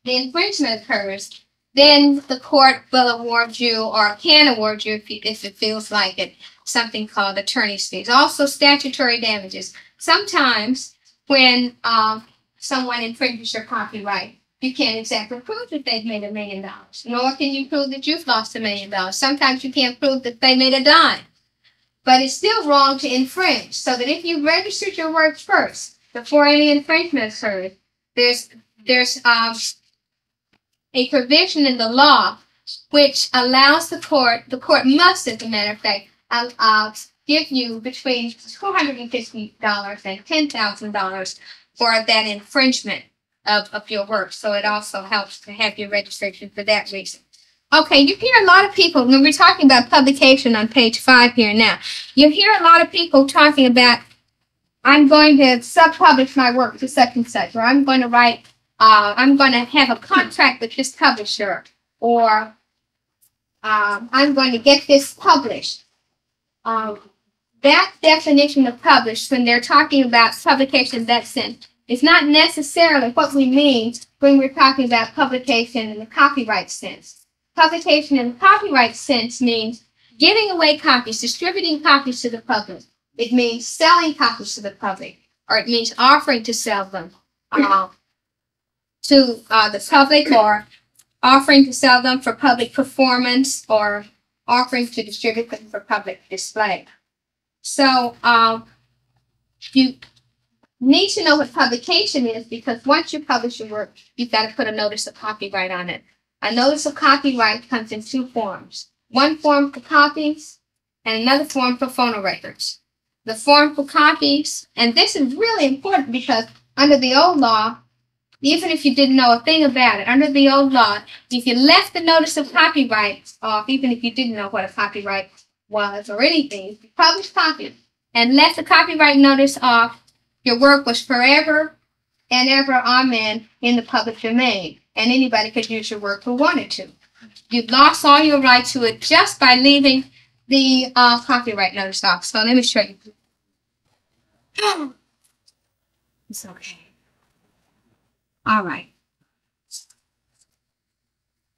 the infringement occurs, then the court will award you or can award you, if it feels like it, something called attorney's fees. Also statutory damages. Sometimes when someone infringes your copyright, you can't exactly prove that they've made $1 million, nor can you prove that you've lost $1 million. Sometimes you can't prove that they made a dime. But it's still wrong to infringe, so that if you registered your work first, before any infringement occurred, there's a provision in the law which allows the court must, as a matter of fact, give you between $250 and $10,000 for that infringement of your work. So it also helps to have your registration for that reason. Okay, you hear a lot of people, when we're talking about publication on page 5 here now, you hear a lot of people talking about, I'm going to sub-publish my work to such and such, or I'm going to write, I'm going to have a contract with this publisher, or I'm going to get this published. That definition of published, when they're talking about publication in that sense, is not necessarily what we mean when we're talking about publication in the copyright sense. Publication in the copyright sense means giving away copies, distributing copies to the public. It means selling copies to the public, or it means offering to sell them to the public, or offering to sell them for public performance, or offering to distribute them for public display. So you need to know what publication is, because once you publish your work, you've got to put a notice of copyright on it. A notice of copyright comes in 2 forms. One form for copies and another form for phonorecords. The form for copies, and this is really important because under the old law, even if you didn't know a thing about it, under the old law, if you left the notice of copyright off, even if you didn't know what a copyright was or anything, if you published copies and left the copyright notice off, your work was forever and ever, amen, in the public domain. And anybody could use your work who wanted to. You lost all your right to it just by leaving the copyright notice off. So let me show you. It's okay. All right.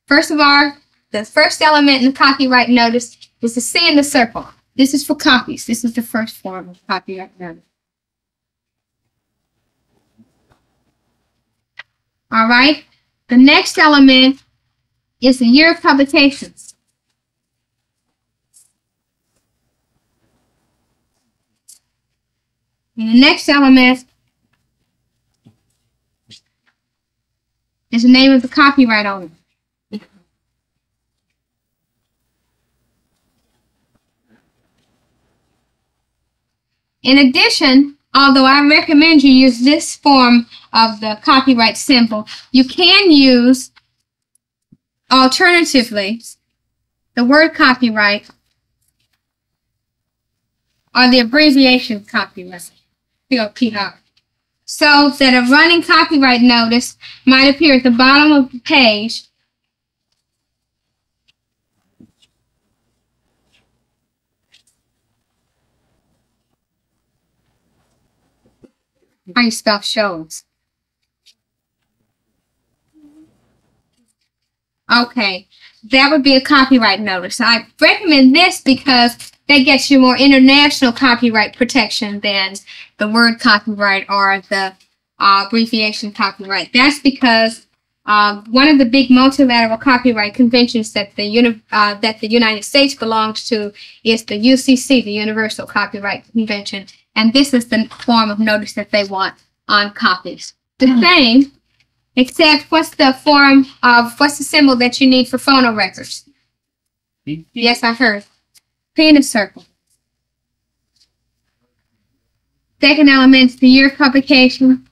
First of all, the first element in the copyright notice is the C in the circle. This is for copies. This is the first form of copyright notice. All right. The next element is the year of publication. And the next element is the name of the copyright owner. In addition, although I recommend you use this form of the copyright symbol, you can use, alternatively, the word copyright or the abbreviation copyright, COPR. So that a running copyright notice might appear at the bottom of the page how you spell shows. Okay, that would be a copyright notice. I recommend this because that gets you more international copyright protection than the word copyright or the abbreviation copyright. That's because one of the big multilateral copyright conventions that the United States belongs to is the UCC, the Universal Copyright Convention, and this is the form of notice that they want on copies. The same, except what's the symbol that you need for phonorecords? Yes, I heard. P in a circle. Second element is the year of publication.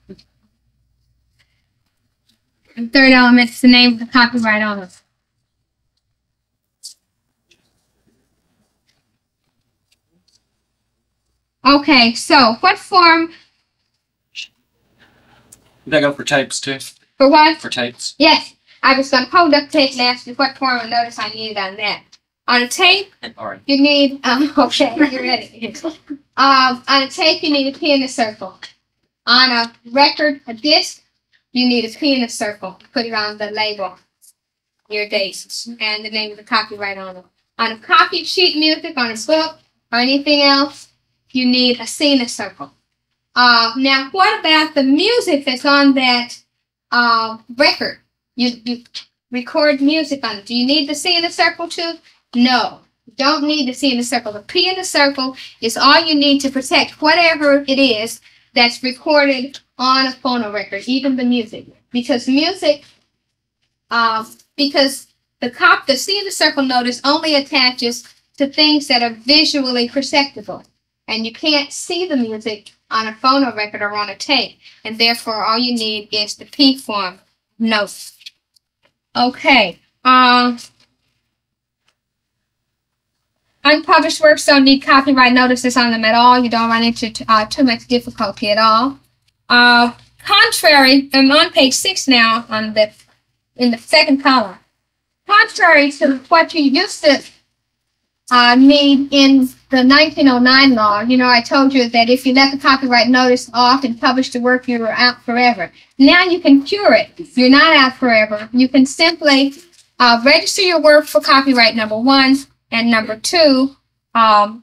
And third element is the name of the copyright owner. Okay, so what form? Did that go for tapes too? For what? For tapes. Yes. I was going to hold up the tape and ask you what form of notice I needed on that. On a tape, All right. you need, okay, you're ready. On a tape, you need a P in a circle. On a record, a disc, you need a P in a circle. Put it on the label, your dates, and the name of the copyright owner. On a copied sheet music, on a book, or anything else, you need a C in a circle. Now, what about the music that's on that record? You record music on it. Do you need the C in the circle too? No, you don't need the C in the circle. The P in the circle is all you need to protect whatever it is that's recorded on a phono record, even the music. Because music, because the C in the circle notice only attaches to things that are visually perceptible. And you can't see the music on a phono record or on a tape. And therefore, all you need is the P form note. Okay. Unpublished works don't need copyright notices on them at all. You don't run into too much difficulty at all. Contrary, I'm on page 6 now in the second column. Contrary to what you used to need in the 1909 law, I told you that if you let the copyright notice off and publish the work, you were out forever. Now you can cure it. You're not out forever. You can simply register your work for copyright number 1, and number 2, try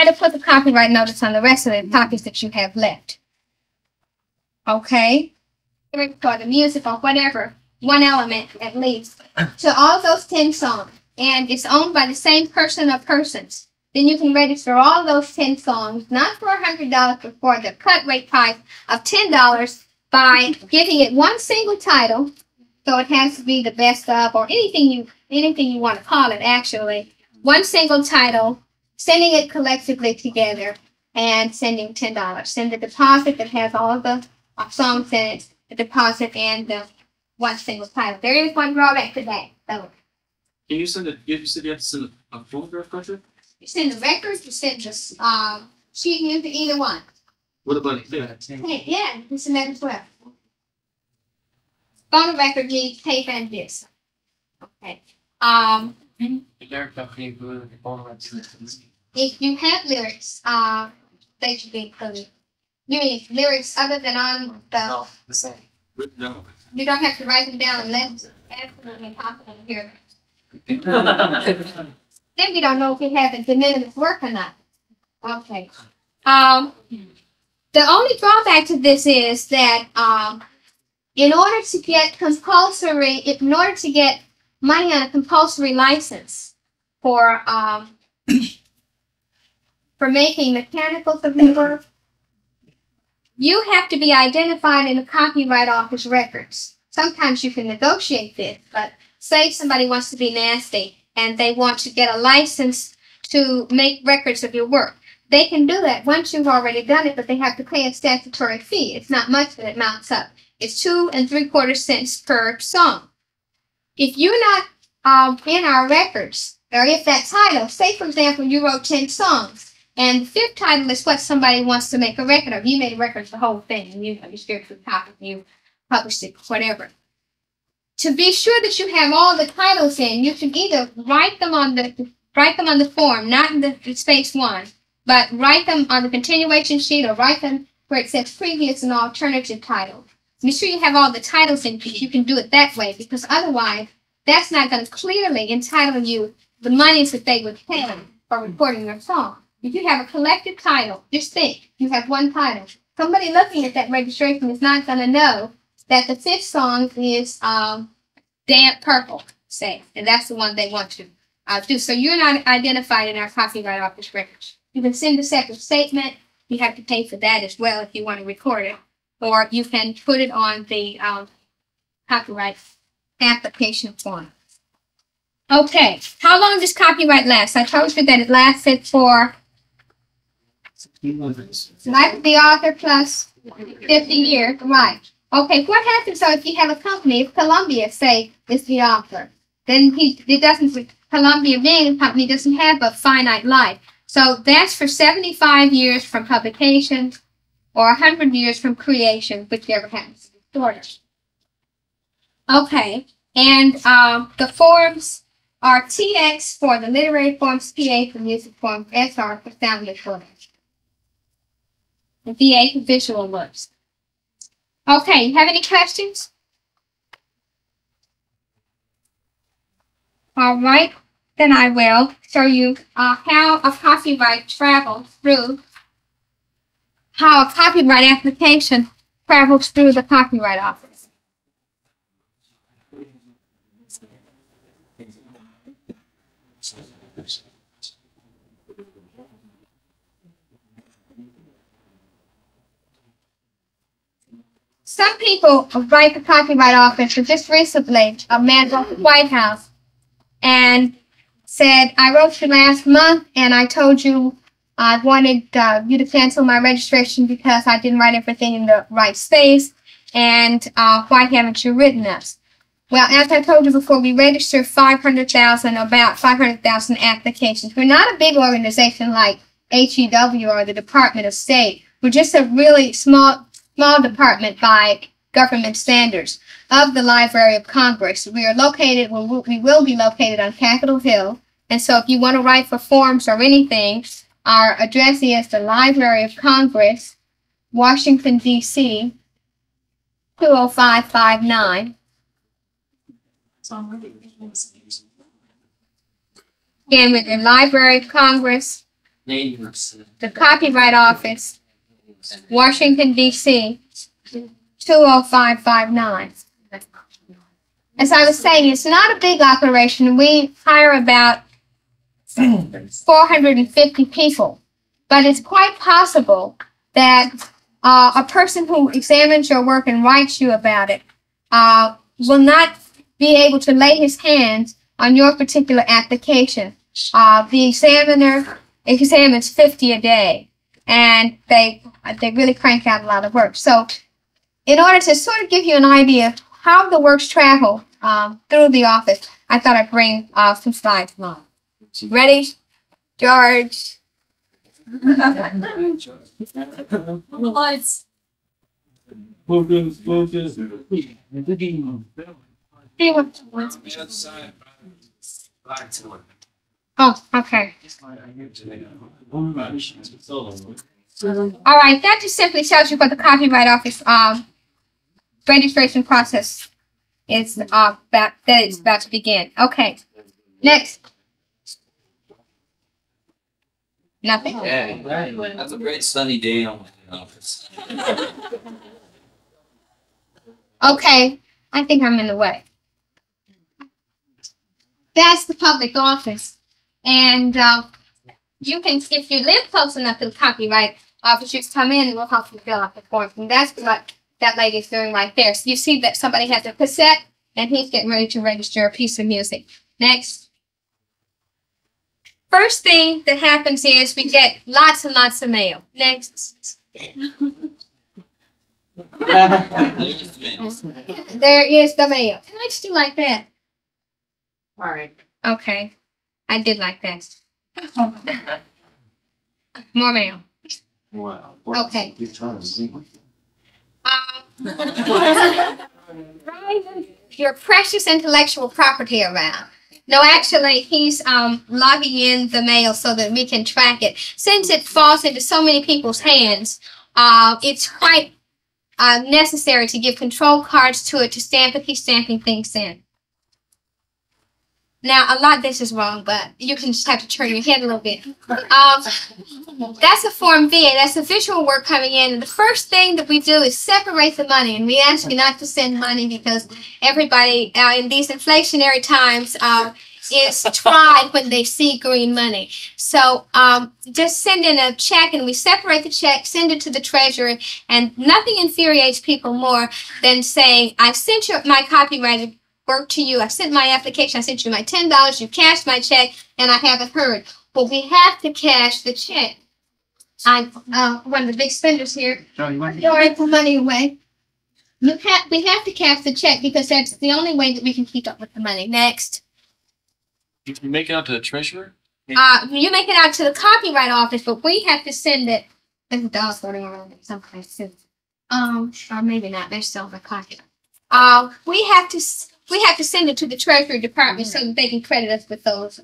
to put the copyright notice on the rest of the copies that you have left. Okay? For the music or whatever, one element at least, to all those 10 songs, and it's owned by the same person or persons, then you can register all those 10 songs, not for $100, but for the cut rate price of $10 by giving it one single title. So it has to be the best of, or anything you want to call it, actually. One single title, sending it collectively together, and sending $10. Send the deposit that has all of the songs in it, the deposit, and the one single title. There is one drawback to that, though. Can you send it? You said you have to send a photograph record? You send the record, you send the sheet music, either one. What about it? Hey, yeah, you send that as well. Phone record needs tape and disc. Okay. If you have lyrics, they should be included. You mean lyrics other than on the... No. You don't have to write them down unless absolutely possible here. Then we don't know if we have a de minimis work or not. Okay. The only drawback to this is that in order to get money on a compulsory license for making mechanicals of the work, you have to be identified in the Copyright Office records. Sometimes you can negotiate this, but say somebody wants to be nasty and they want to get a license to make records of your work. They can do that once you've already done it, but they have to pay a statutory fee. It's not much, but it mounts up. It's 2 3/4 cents per song. If you're not in our records, or if that title, say for example you wrote 10 songs, and the 5th title is what somebody wants to make a record of. You made a record of the whole thing, and you script the copy, you published it, whatever. To be sure that you have all the titles in, you should either write them on the form, not in the space 1, but write them on the continuation sheet, or write them where it says previous and alternative title. Be sure you have all the titles in, because you can do it that way, because otherwise that's not going to clearly entitle you the monies that they would pay for recording your song. If you have a collective title, just think, you have one title. Somebody looking at that registration is not going to know that the 5th song is Damp Purple, say, and that's the one they want to do. So you're not identified in our Copyright Office records. You can send a separate statement. You have to pay for that as well if you want to record it. Or you can put it on the copyright application form. Okay, how long does copyright last? I told you that it lasted for life of the author plus 50 years, right? Okay, what happens though if you have a company, if Columbia, say, is the author, then Columbia being a company doesn't have a finite life. So that's for 75 years from publication or 100 years from creation, whichever happens to be shorter. Okay, and the forms are TX for the literary forms, PA for music forms, SR for sound recording, and VA for visual works. Okay, you have any questions? All right. then I will show you how a copyright travels through, how a copyright application travels through the Copyright Office. Some people write the Copyright Office, and just recently, a man wrote the White House and said, I wrote you last month, and I told you I wanted you to cancel my registration because I didn't write everything in the right space, and why haven't you written us? Well, as I told you before, we register about 500,000 applications. We're not a big organization like HEW or the Department of State. We're just a really small department by government standards of the Library of Congress. We will be located on Capitol Hill, and so if you want to write for forms or anything, our address is the Library of Congress, Washington, D.C., 20559. Again, with the Library of Congress, the Copyright Office, Washington, D.C., 20559. As I was saying, it's not a big operation. We hire about 450 people, but it's quite possible that a person who examines your work and writes you about it will not be able to lay his hands on your particular application. The examiner examines 50 a day, and they really crank out a lot of work. So in order to sort of give you an idea of how the works travel through the office, I thought I'd bring some slides along. Ready, George? Lights. Oh, okay. All right, that just simply tells you what the Copyright Office registration process is about to begin. Okay, next. Nothing. Yeah, that's a great sunny day on the office. Okay, I think I'm in the way. That's the public office, and you can, if you live close enough to the Copyright Office, you can come in and we'll help you fill out the forms. And that's what that lady's doing right there. So you see that somebody has a cassette, and he's getting ready to register a piece of music. Next. First thing that happens is we get lots and lots of mail. Next. There is the mail. And I just do like that. All right. Okay. I did like that. More mail. Wow. Okay. Your precious intellectual property around. No, actually, he's logging in the mail so that we can track it. Since it falls into so many people's hands, it's quite necessary to give control cards to it to keep stamping things in. Now, a lot of this is wrong, but you can just have to turn your head a little bit. That's a Form VA. That's the visual work coming in. And the first thing that we do is separate the money. And we ask you not to send money because everybody in these inflationary times is tried when they see green money. So just send in a check, and we separate the check, send it to the treasurer, and nothing infuriates people more than saying, I've sent you my copyrighted work to you. I sent my application. I sent you my $10. You cashed my check, and I haven't heard. Well, we have to cash the check. I'm one of the big spenders here. Don't put money away. We have to cash the check because that's the only way that we can keep up with the money. Next. You make it out to the treasurer? You make it out to the Copyright Office, but we have to send it. There's a dog floating around it someplace too. Or maybe not. They're still the copyright. We have to send it to the Treasury Department so that they can credit us with those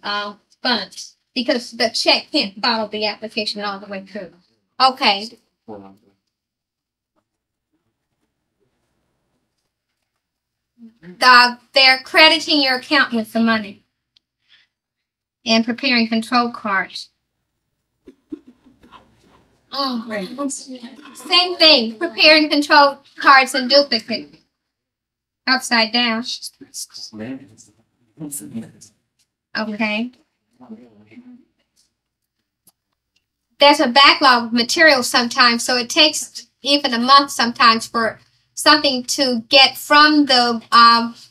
funds, because the check can't follow the application all the way through. Okay. They're crediting your account with the money. and preparing control cards. Oh, same thing. Preparing control cards in duplicate. Upside down. Okay. There's a backlog of material sometimes, so it takes even a month sometimes for something to get from the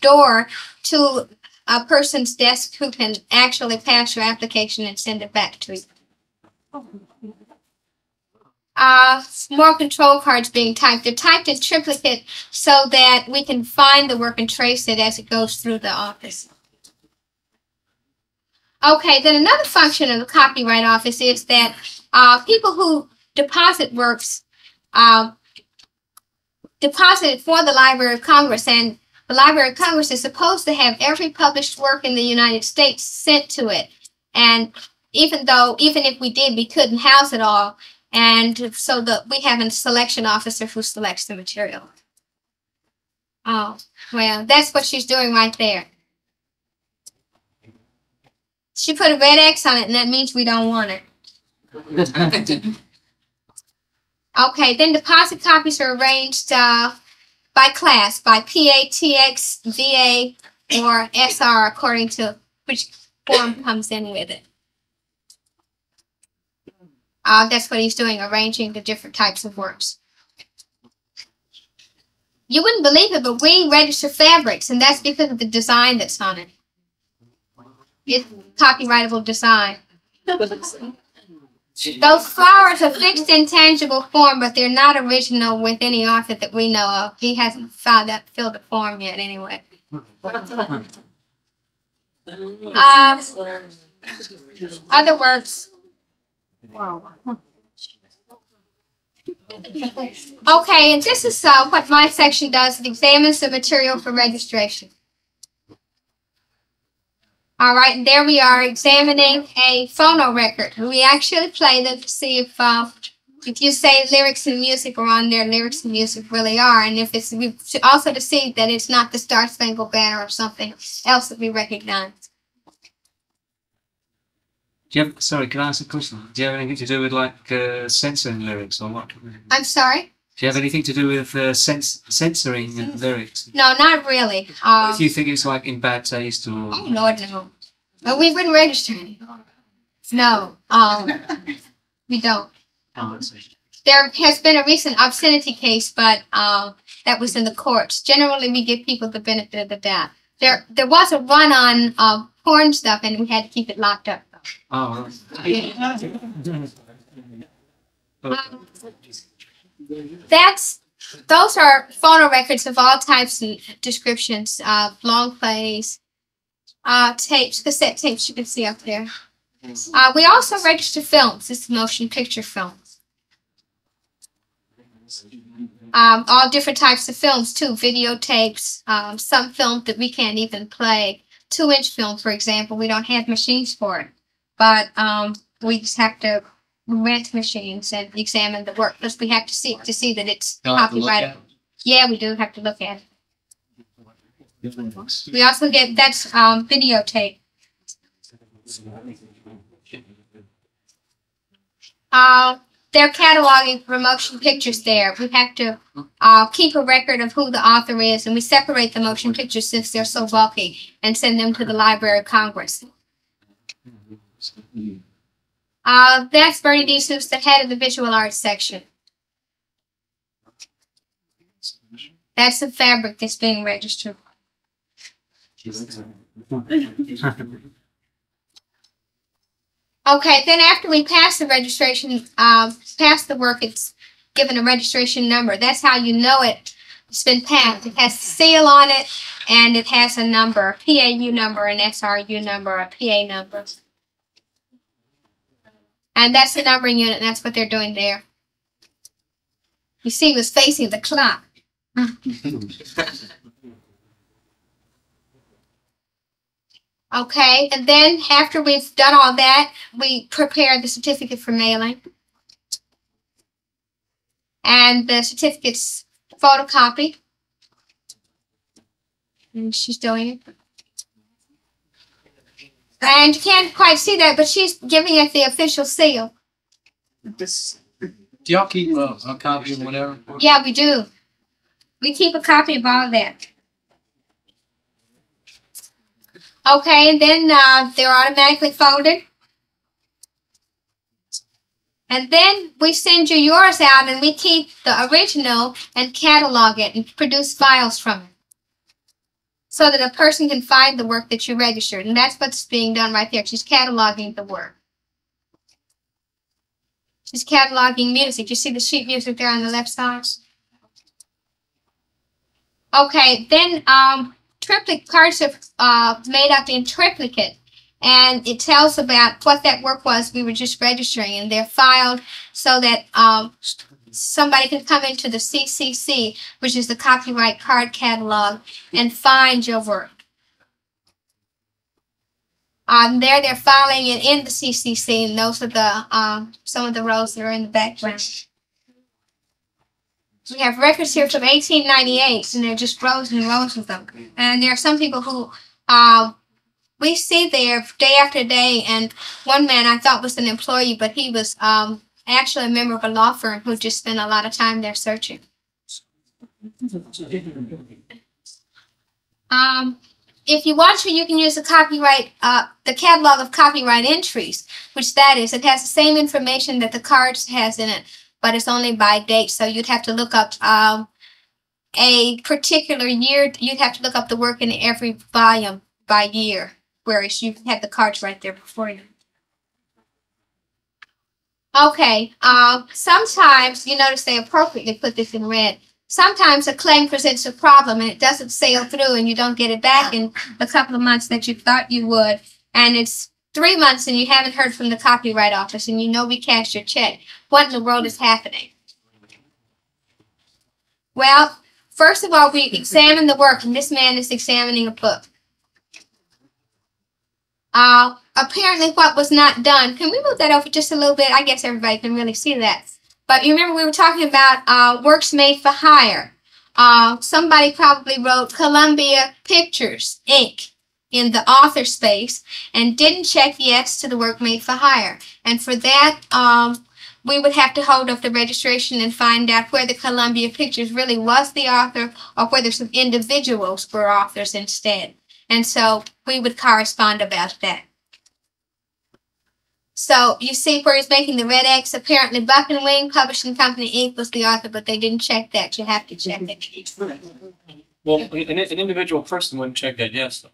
door to a person's desk who can actually pass your application and send it back to you. More control cards being typed. They're typed in triplicate so that we can find the work and trace it as it goes through the office. Okay, then another function of the Copyright Office is that people who deposit works deposit it for the Library of Congress, and the Library of Congress is supposed to have every published work in the United States sent to it. And even if we did, we couldn't house it all. And so we have a selection officer who selects the material. Oh, well, that's what she's doing right there. She put a red X on it, and that means we don't want it. Okay, then deposit copies are arranged by class, by PA, TX, VA, or SR, according to which form comes in with it. That's what he's doing, arranging the different types of works. You wouldn't believe it, but we register fabrics, and that's because of the design that's on it. It's copyrightable design. Those flowers are fixed in tangible form, but they're not original with any author that we know of. He hasn't filled the form yet, anyway. Other works. Okay, and this is what my section does. It examines the material for registration. All right, and there we are examining a phono record. We actually play them to see if you say lyrics and music are on there, lyrics and music really are, and if it's also to see that it's not the Star Spangled Banner or something else that we recognize. Sorry, can I ask a question? Do you have anything to do with like censoring lyrics or what? I'm sorry? Do you have anything to do with censoring lyrics? No, not really. If you think it's like in bad taste or... Oh, Lord, no. But we wouldn't register any. No, we don't. Oh, that's it. There has been a recent obscenity case, but that was in the courts. Generally, we give people the benefit of the doubt. There was a run on porn stuff, and we had to keep it locked up. Oh, those are phono records of all types and descriptions, long plays, tapes, cassette tapes you can see up there. We also register films. It's motion picture films. All different types of films too, videotapes, some films that we can't even play. 2-inch film, for example, we don't have machines for it. But we just have to rent machines and examine the work. Plus, we have to see that it's copyrighted. Yeah, we do have to look at it. We also get that's videotape. They're cataloging for motion pictures there. We have to keep a record of who the author is, and we separate the motion pictures since they're so bulky and send them to the Library of Congress. That's Bernie D. Seuss, the head of the visual arts section. That's the fabric that's being registered. Okay, then after we pass the registration, pass the work, it's given a registration number. That's how you know it's been passed. It has a seal on it, and it has a number, a PAU number, an SRU number, a PA number. And that's the numbering unit, and that's what they're doing there. You see, he was facing the clock. Okay, and then after we've done all that, we prepare the certificate for mailing. And the certificate's photocopied. And she's doing it. And you can't quite see that, but she's giving it the official seal. Do y'all keep a copy of whatever? Yeah, we do. We keep a copy of all of that. Okay, and then they're automatically folded. And then we send you yours out, and we keep the original and catalog it and produce files from it, so that a person can find the work that you registered. And that's what's being done right there. She's cataloging the work. She's cataloging music. You see the sheet music there on the left side? Okay, then triplicate cards are made up in triplicate. And it tells about what that work was we were just registering. And they're filed so that somebody can come into the CCC, which is the Copyright Card Catalog, and find your work. There they're filing it in the CCC, and those are the some of the rows that are in the background. We have records here from 1898, and they're just rows and rows of them. And there are some people who we see there day after day, and one man I thought was an employee, but he was actually a member of a law firm who just spent a lot of time there searching. If you want to, you can use the the catalog of copyright entries, which that is. It has the same information that the cards has in it, but it's only by date. So you'd have to look up a particular year. You'd have to look up the work in every volume by year, whereas you have the cards right there before you. Okay, sometimes, you notice they appropriately put this in red. Sometimes a claim presents a problem and it doesn't sail through and you don't get it back in a couple of months that you thought you would. And it's 3 months and you haven't heard from the Copyright Office and you know we cashed your check. What in the world is happening? Well, first of all, we examine the work, and this man is examining a book. Apparently what was not done, can we move that over just a little bit? I guess everybody can really see that. But you remember we were talking about works made for hire. Somebody probably wrote Columbia Pictures, Inc. in the author space and didn't check yes to the work made for hire. And for that, we would have to hold up the registration and find out whether Columbia Pictures really was the author or whether some individuals were authors instead. And so we would correspond about that. So you see where he's making the red X. Apparently Buck and Wing Publishing Company Inc. was the author, but they didn't check that. You have to check it. Well, an individual person wouldn't check that, yes, though.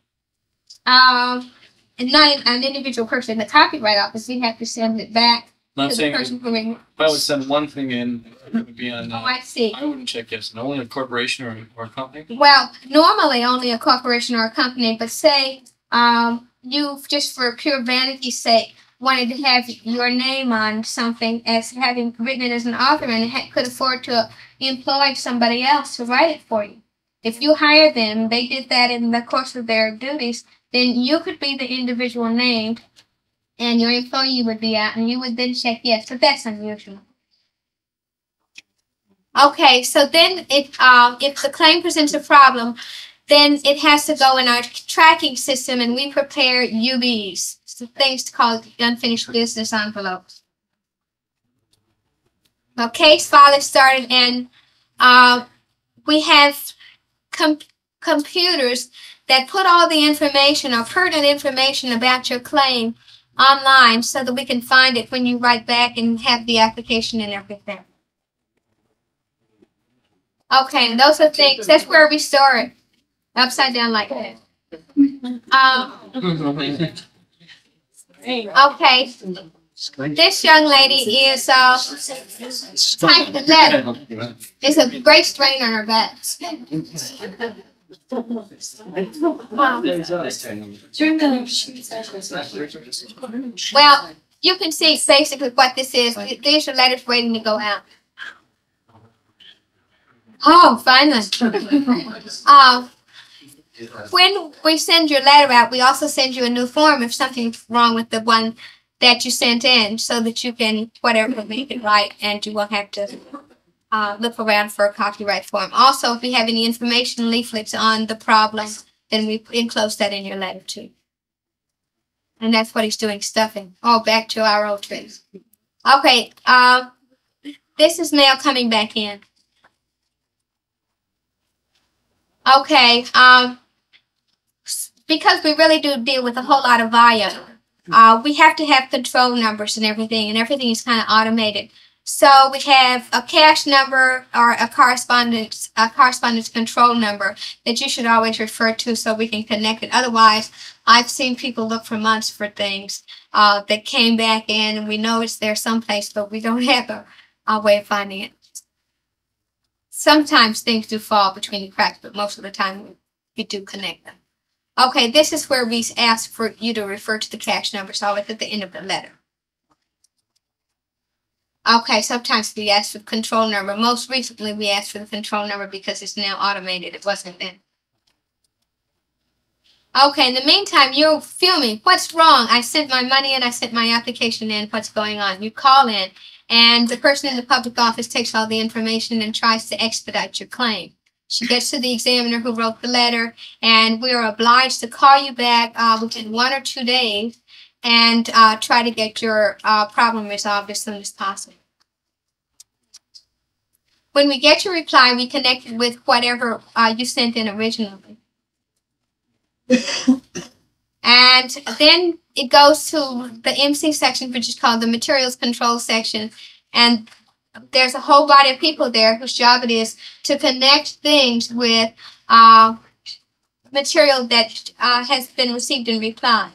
And not an individual person. In the Copyright Office, we have to send it back I'm to saying the person who if I would send one thing in, it would be on. Oh, I see. I wouldn't check yes. And only a corporation or a company. Well, normally only a corporation or a company, but say you, just for pure vanity's sake, wanted to have your name on something as having written it as an author and could afford to employ somebody else to write it for you. If you hire them, they did that in the course of their duties, then you could be the individual named and your employee would be out and you would then check yes, but that's unusual. Okay, so then if the claim presents a problem, then it has to go in our tracking system and we prepare UBs, so things called unfinished business envelopes. Well, case file is started and we have computers that put all the information or pertinent information about your claim online so that we can find it when you write back and have the application and everything. Okay, and those are things, that's where we store it. Upside down like that. Okay. This young lady is typing a letter. There's a great strain on her back. Well, you can see basically what this is. These are letters waiting to go out. Oh, finally. When we send your letter out, we also send you a new form if something's wrong with the one that you sent in so that you can, whatever, make it right and you won't have to look around for a copyright form. Also, if you have any information leaflets on the problem, then we enclose that in your letter too. And that's what he's doing, stuffing. Oh, back to our old tricks. Okay, this is mail coming back in. Okay, because we really do deal with a whole lot of volume, we have to have control numbers and everything is kind of automated. So we have a cache number or a correspondence control number that you should always refer to so we can connect it. Otherwise, I've seen people look for months for things that came back in, and we know it's there someplace, but we don't have a way of finding it. Sometimes things do fall between the cracks, but most of the time we do connect them. Okay, this is where we ask for you to refer to the cache number, so always at the end of the letter. Okay, sometimes we ask for the control number. Most recently, we asked for the control number because it's now automated. It wasn't then. Okay, in the meantime, you're filming. What's wrong? I sent my money in. I sent my application in. What's going on? You call in, and the person in the public office takes all the information and tries to expedite your claim. She gets to the examiner who wrote the letter, and we are obliged to call you back within 1 or 2 days and try to get your problem resolved as soon as possible. When we get your reply, we connect it with whatever you sent in originally. And then it goes to the MC section, which is called the Materials Control section. And there's a whole body of people there whose job it is to connect things with material that has been received in reply.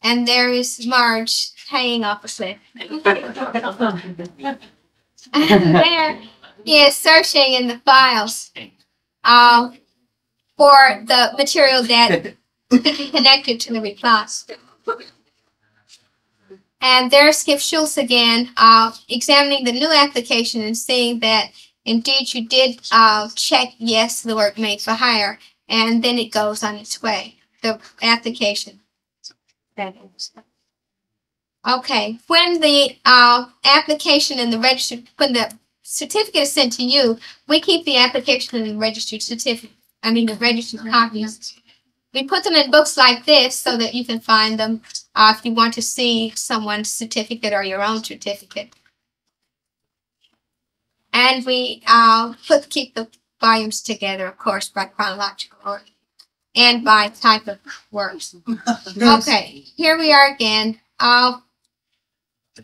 And there is Marge hanging off a cliff. And there he is searching in the files for the material that could be connected to the replies. And there's Skip Schultz again, examining the new application and seeing that indeed you did check yes, the work made for hire, and then it goes on its way, the application. Okay, when the application and the registered, when the certificate is sent to you, we keep the application and the registered certificate, the registered copies. We put them in books like this so that you can find them if you want to see someone's certificate or your own certificate. And we keep the volumes together, of course, by chronological order and by type of works. Okay, here we are again.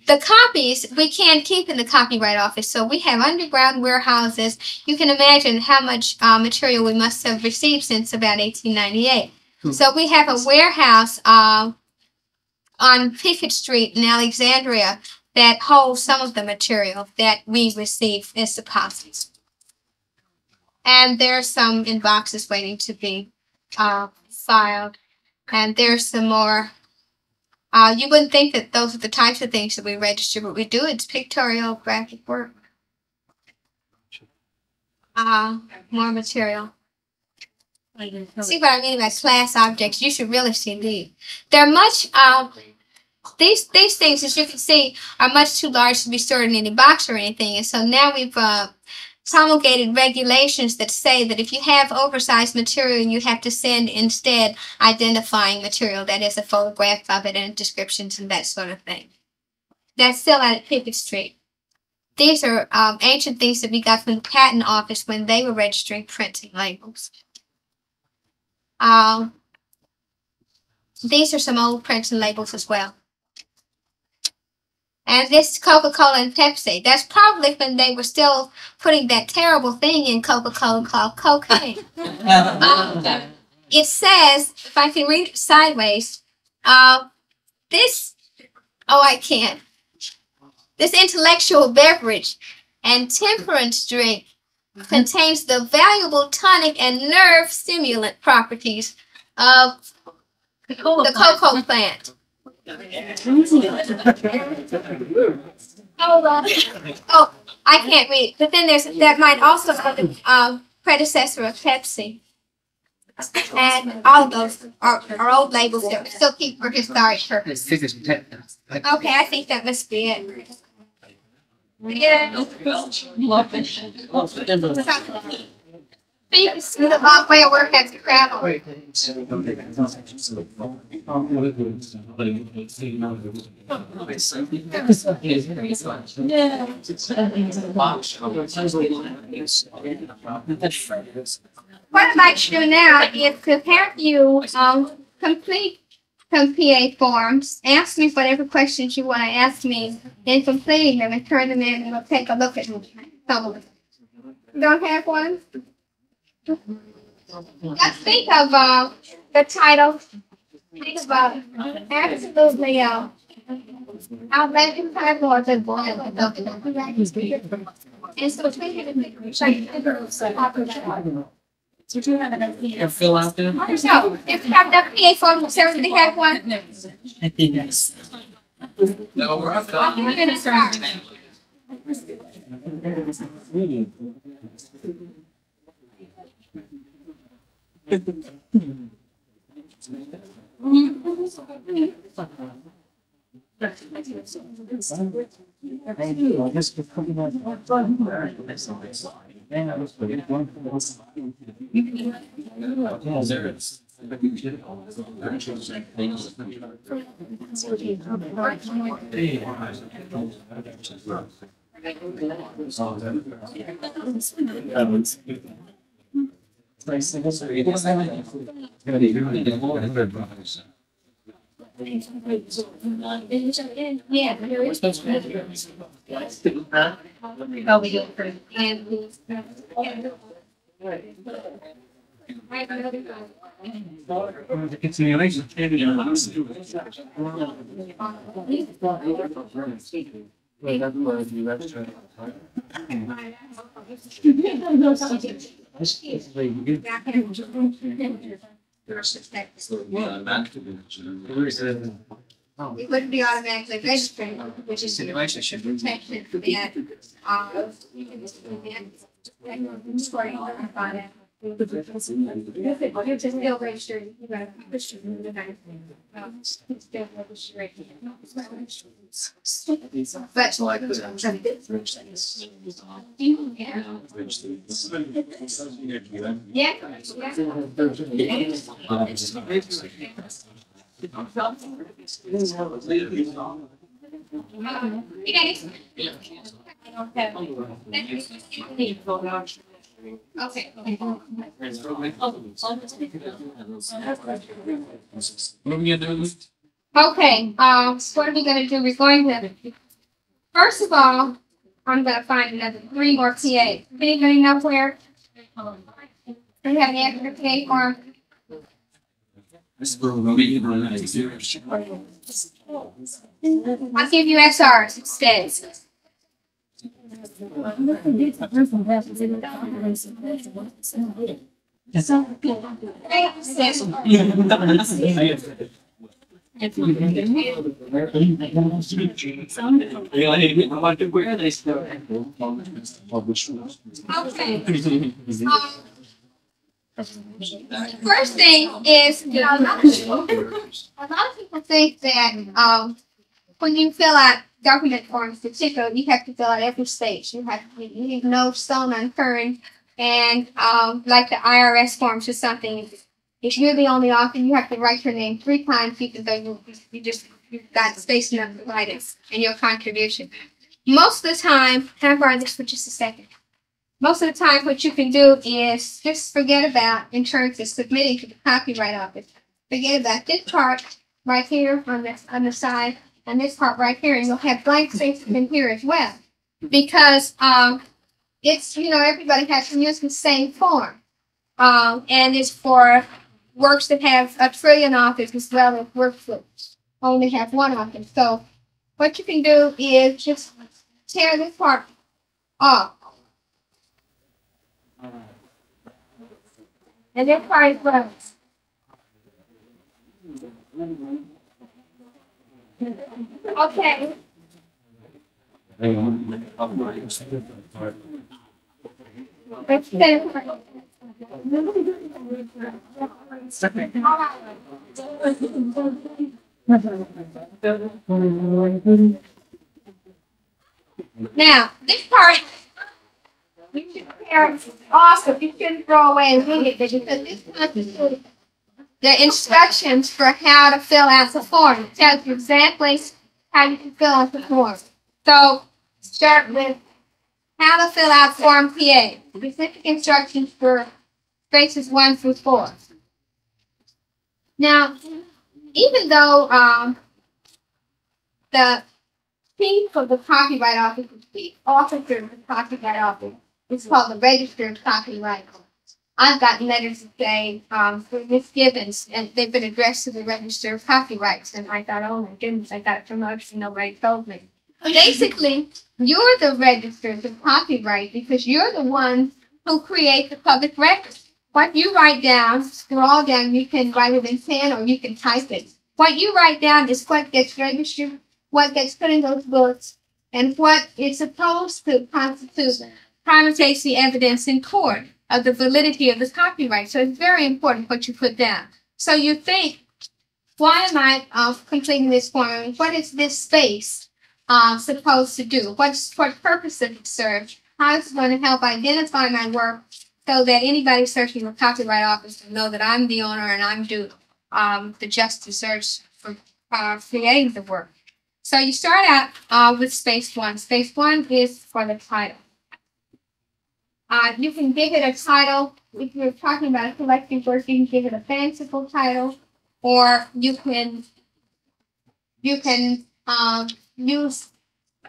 The copies we can't keep in the Copyright Office, so we have underground warehouses. You can imagine how much material we must have received since about 1898. So we have a warehouse on Pickett Street in Alexandria that holds some of the material that we receive as deposits. And there's some in boxes waiting to be filed. And there's some more. You wouldn't think that those are the types of things that we register, but we do. It's pictorial graphic work. More material. See what I mean by class objects? You should really see these. They're much, these things, as you can see, are much too large to be stored in any box or anything. And so now we've promulgated regulations that say that if you have oversized material, you have to send instead identifying material, that is a photograph of it and descriptions and that sort of thing. That's still out at Pickett Street. These are ancient things that we got from the Patent Office when they were registering printing labels. These are some old printing labels as well. And this is Coca-Cola and Pepsi. That's probably when they were still putting that terrible thing in Coca-Cola called cocaine. It says, if I can read it sideways, this intellectual beverage and temperance drink contains the valuable tonic and nerve stimulant properties of the cocoa plant. Oh, I can't read. But then that might also be the predecessor of Pepsi. And all of those are old labels that we still keep for historic purposes. Okay, I think that must be it. Yeah. you can see the long way of work has traveled. What I'd like to do now is to have you complete some PA forms. Ask me whatever questions you want to ask me in completing them and turn them in, and we'll take a look at some of them. You don't have one? Let's think of the title. Think about absolutely outlandish title or the boy. And so think of You fill out there? so, if you have the PA form, does everybody have one? Yes. No, we're up. I'll give you a start. Yeah. Continuation. It wouldn't be automatically registered, which is Continuation should be. protection for that. You can just do that. Scoring on it. It's still registered. You gotta push it in the night. It's still registered. But okay. Okay, what are we gonna do? We're going to, first of all, I'm gonna find another 3 more PA. Anybody know where? We have an extra PA form. I'll give you SRs instead. Okay. First thing is, a lot of people think that when you fill out government forms, particularly, you have to fill out every stage. You need no stone unturned, and like the IRS forms or something, if you're the only author, you have to write your name 3 times, even though you've got space enough to write it and your contribution. Most of the time, can I borrow this for just a second? Most of the time, what you can do is just forget about, in terms of submitting to the Copyright Office, forget about this part right here on the side, and this part right here, and you'll have blank spaces in here as well. Because it's, everybody has to use the same form. And it's for works that have a trillion authors as well as works that only have 1 author. So what you can do is just tear this part off. And this part is well. Okay. Let's now, this part you should prepare also, you shouldn't throw away and read it because this constitutes the instructions for how to fill out the form. It tells you exactly how you can fill out the form. So start with how to fill out Form PA. Specific instructions for spaces 1 through 4. Now, even though the chief of the Copyright Office, the chief officer of the Copyright Office, is called the Register of Copyright. I've gotten letters that say for Miss Gibbons, and they've been addressed to the Register of Copyrights, and I thought, oh my goodness, I got a promotion, nobody told me. Basically, you're the registrars of copyright because you're the ones who create the public records. What you write down, scroll down, you can write it in pen or you can type it. What you write down is what gets registered, what gets put in those books, and what is supposed to constitute prima facie evidence in court of the validity of the copyright. So it's very important what you put down. So you think, why am I completing this form? What is this space supposed to do? What purpose does it serve? How is it going to help identify my work so that anybody searching the Copyright Office will know that I'm the owner and I'm due the just desserts for creating the work. So you start out with space 1. Space 1 is for the title. You can give it a title. If you're talking about a collective work, you can give it a fanciful title, or you can use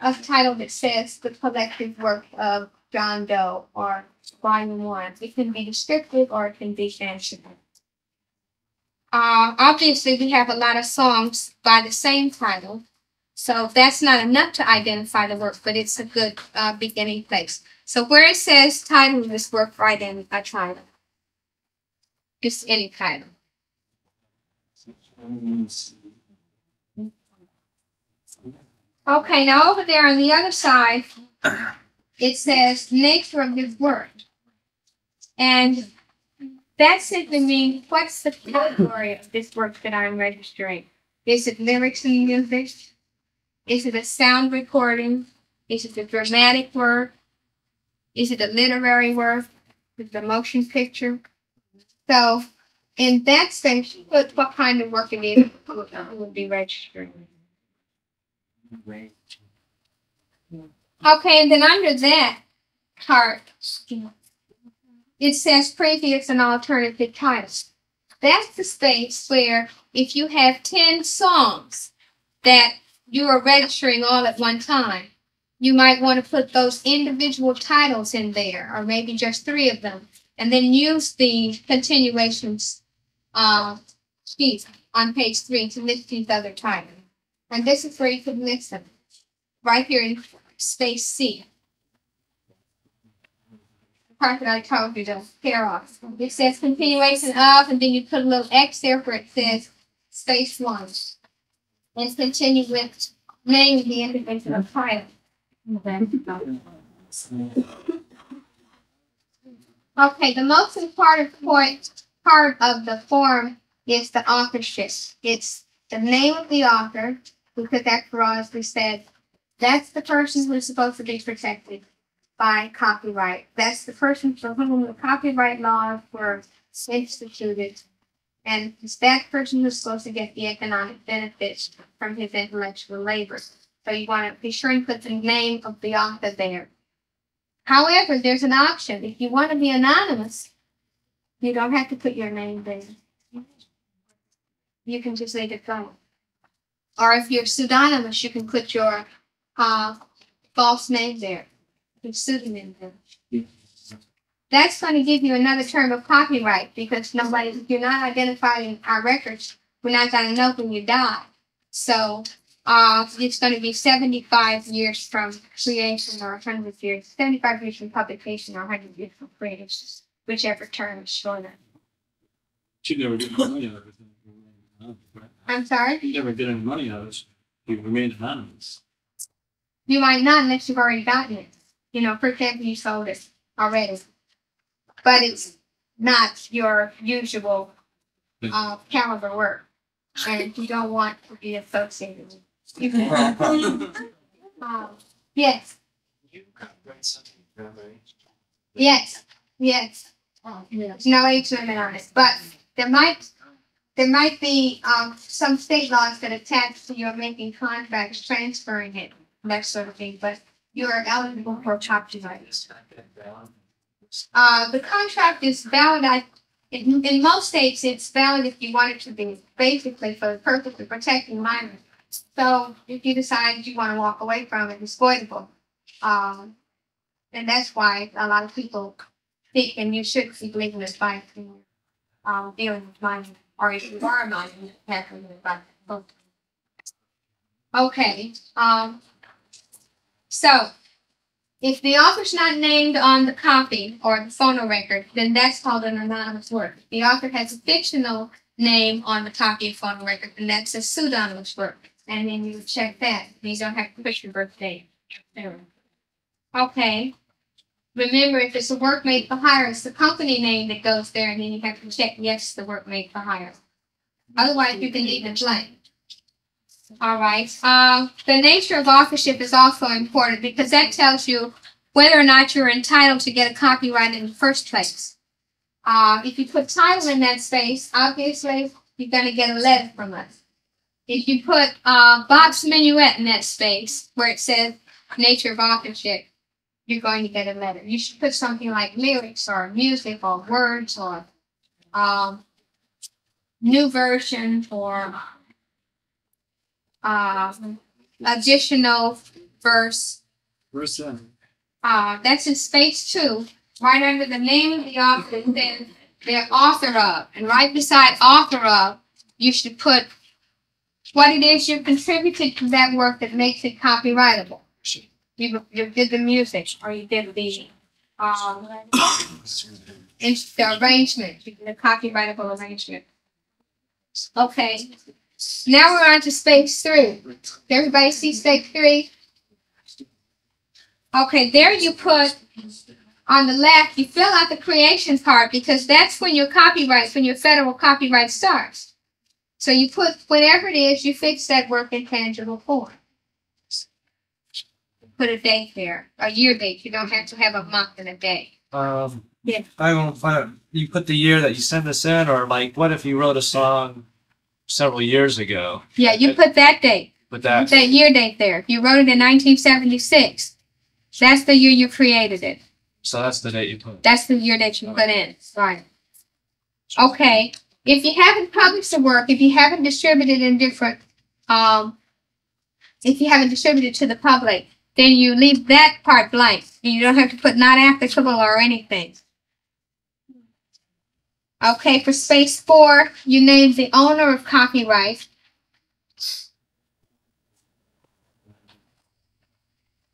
a title that says the collective work of John Doe or Volume 1. It can be descriptive or it can be fanciful. Obviously, we have a lot of songs by the same title, so that's not enough to identify the work, but it's a good beginning place. So where it says title of this work, write in a title. Just any title. Okay, now over there on the other side, it says nature of this work. And that simply means what's the category of this work that I'm registering? Is it lyrics and music? Is it a sound recording? Is it a dramatic work? Is it a literary work? Is it a motion picture? So in that sense, you put what kind of work it is you would be registering. Okay, and then under that part, it says previous and alternative titles. That's the space where if you have 10 songs that you are registering all at one time, you might want to put those individual titles in there, or maybe just 3 of them, and then use the continuations sheet on page 3 to list these other titles. And this is where you could list them, right here in space C. The part that I told you to pair off. It says continuation of, and then you put a little X there where it says space 1. And continue with naming the individual title. Okay, the most important part of the form is the authorship. It's the name of the author, because after all, as we said, that's the person who is supposed to be protected by copyright. That's the person for whom the copyright laws were instituted. And it's that person who's supposed to get the economic benefits from his intellectual labor. So you want to be sure and put the name of the author there. However, there's an option. If you want to be anonymous, you don't have to put your name there. You can just leave it go. Or if you're pseudonymous, you can put your false name there, your pseudonym there. That's going to give you another term of copyright because if you're not identified in our records, we're not going to know when you die. So it's going to be 75 years from creation or 100 years, 75 years from publication or 100 years from creation, whichever term is shorter. You never get any money out of it. Right? I'm sorry? You never get any money out of it. You remain anonymous. You might not unless you've already gotten it. You know, for example, you sold it already. But it's not your usual caliber work. And you don't want to be associated with it. Yes. You copyright something, right? Yes, yes. There's no age limit on it, but there might be some state laws that attach to your making contracts, transferring it, that sort of thing. But you are eligible for copyright. The contract is valid. In most states, it's valid if you want it to be, basically for the purpose of protecting minors. So if you decide you want to walk away from it, it's voidable. And that's why a lot of people think, and you should seek legal advice in dealing with minors, or if you are a minor, you have legal advice. Okay. So if the author's not named on the copy or the phono record, then that's called an anonymous work. If the author has a fictional name on the copy of phono record, then that's a pseudonymous work. And then you check that. You don't have to put your birthday. Okay. Remember, if it's a work made for hire, it's the company name that goes there, and then you have to check, yes, the work made for hire. Otherwise, you can leave it blank. All right. The nature of authorship is also important because that tells you whether or not you're entitled to get a copyright in the first place. If you put title in that space, obviously you're going to get a letter from us. If you put Bob's Minuet in that space where it says nature of authorship, you're going to get a letter. You should put something like lyrics or music or words or new version or additional verse. Where's that? That's in space 2, right under the name of the author, and then the author of. And right beside author of, you should put what it is you contributed to that work that makes it copyrightable. You did the music, or you did the arrangement, the copyrightable arrangement. Okay. Now we're on to space 3. Everybody see space 3? Okay, there you put, on the left, you fill out the creation part because that's when your copyright, when your federal copyright starts. So you put whatever it is, you fix that work in tangible form. Put a date there, a year date. You don't have to have a month and a day. Yeah. I don't find you put the year that you send this in, or like, what if you wrote a song several years ago? Yeah, you put that date. With that. That year date there. If you wrote it in 1976, that's the year you created it. So that's the date you put. That's the year that you put in. Right. Okay. If you haven't published a work, if you haven't distributed in different, if you haven't distributed to the public, then you leave that part blank. And you don't have to put not applicable or anything. Okay, for space 4, you name the owner of copyright.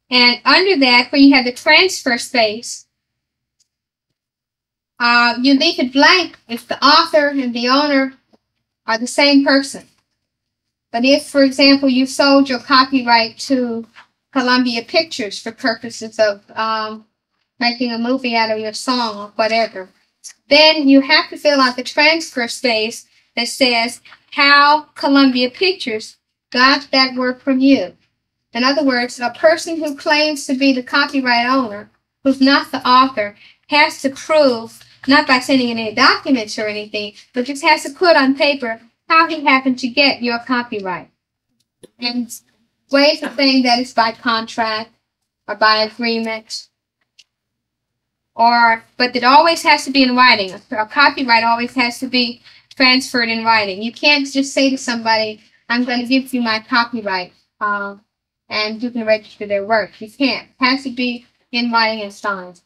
And under that, when you have the transfer space, you leave it blank if the author and the owner are the same person. But if, for example, you sold your copyright to Columbia Pictures for purposes of making a movie out of your song or whatever, then you have to fill out the transfer space that says how Columbia Pictures got that work from you. In other words, a person who claims to be the copyright owner, who's not the author, has to prove, not by sending in any documents or anything, but just has to put on paper how he happened to get your copyright. And ways of saying that is by contract or by agreement. But it always has to be in writing. A copyright always has to be transferred in writing. You can't just say to somebody, I'm going to give you my copyright, and you can register their work. You can't. It has to be in writing and signed.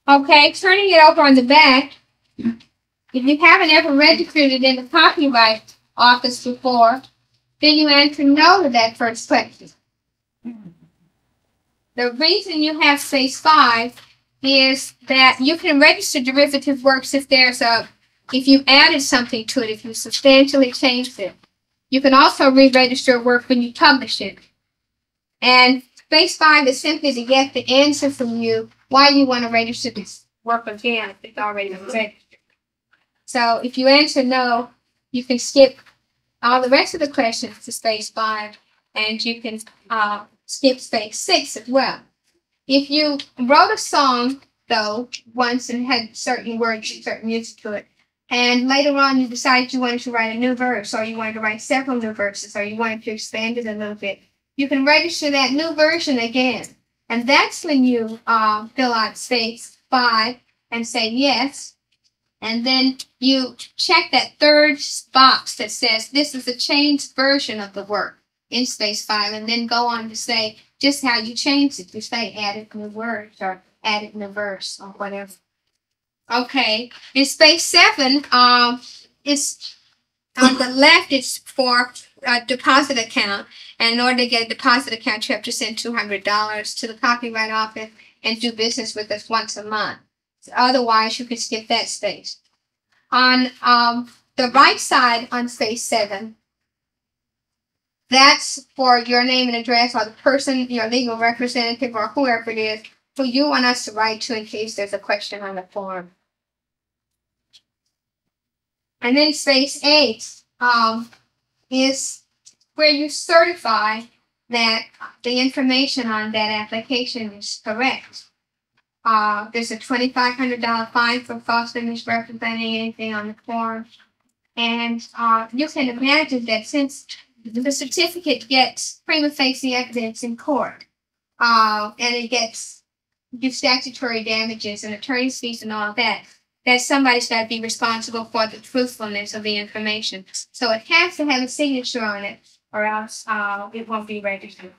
Okay, turning it over on the back, if you haven't ever registered it in the Copyright Office before, then you answer no to that first question. The reason you have space 5 is that you can register derivative works if you added something to it, if you substantially changed it. You can also re-register a work when you publish it. And space 5 is simply to get the answer from you why you want to register this work again if it's already been registered. So if you answer no, you can skip all the rest of the questions to space 5, and you can skip space 6 as well. If you wrote a song, though, once and had certain words and certain music to it, and later on you decided you wanted to write a new verse, or you wanted to write several new verses, or you wanted to expand it a little bit, you can register that new version again. And that's when you fill out space 5 and say yes. And then you check that third box that says this is a changed version of the work in space 5, and then go on to say just how you changed it. You say added new words or added new verse or whatever. Okay, in space 7, it's on the left. It's for a deposit account, and in order to get a deposit account, you have to send $200 to the copyright office and do business with us once a month. Otherwise, you can skip that space. On the right side on space 7, that's for your name and address, or the person, your legal representative, or whoever it is who you want us to write to in case there's a question on the form. And then space 8 is where you certify that the information on that application is correct. There's a $2,500 fine for falsely misrepresenting anything on the form. And you can imagine that since the certificate gets prima facie evidence in court, and it gets statutory damages and attorney's fees and all that somebody's got to be responsible for the truthfulness of the information. So it has to have a signature on it, or else it won't be registered.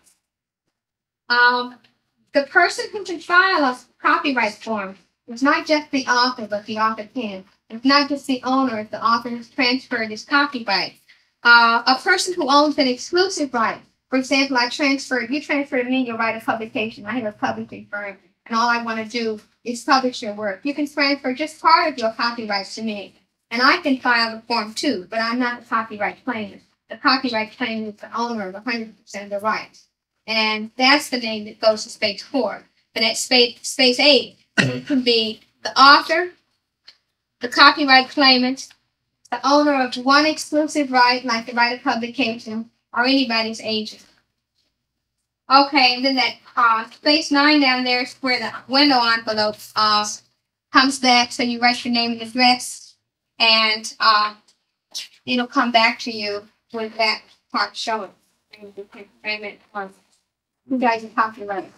The person who can file a copyright form is not just the author, but the author can. It's not just the owner if the author has transferred his copyright. A person who owns an exclusive right, for example, you transfer to me your right of publication. I have a publishing firm, and all I want to do is publish your work. You can transfer just part of your copyright to me, and I can file the form too, but I'm not the copyright claimant. The copyright claimant is the owner of 100% of the rights. And that's the name that goes to space 4. But at space 8, it can be the author, the copyright claimant, the owner of one exclusive right, like the right of publication, or anybody's agent. Okay, and then that space 9 down there is where the window envelope comes back. So you write your name and address, and it'll come back to you with that part showing. And you can frame it on you guys are copyright.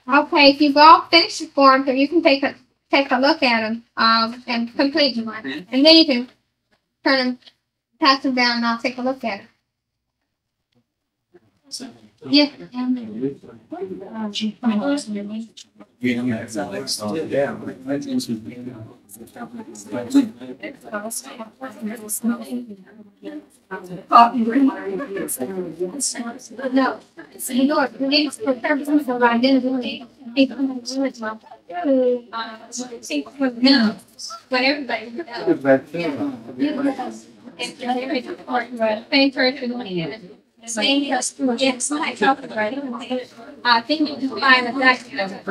Okay, if you've all finished the form, then you can take a look at them and complete them. And then you can turn them, pass them down, and I'll take a look at it. Yeah. No, for purposes of identity, but everybody knows. If you're very important, pay for it the same customer gets my copyright. I think you can find a document.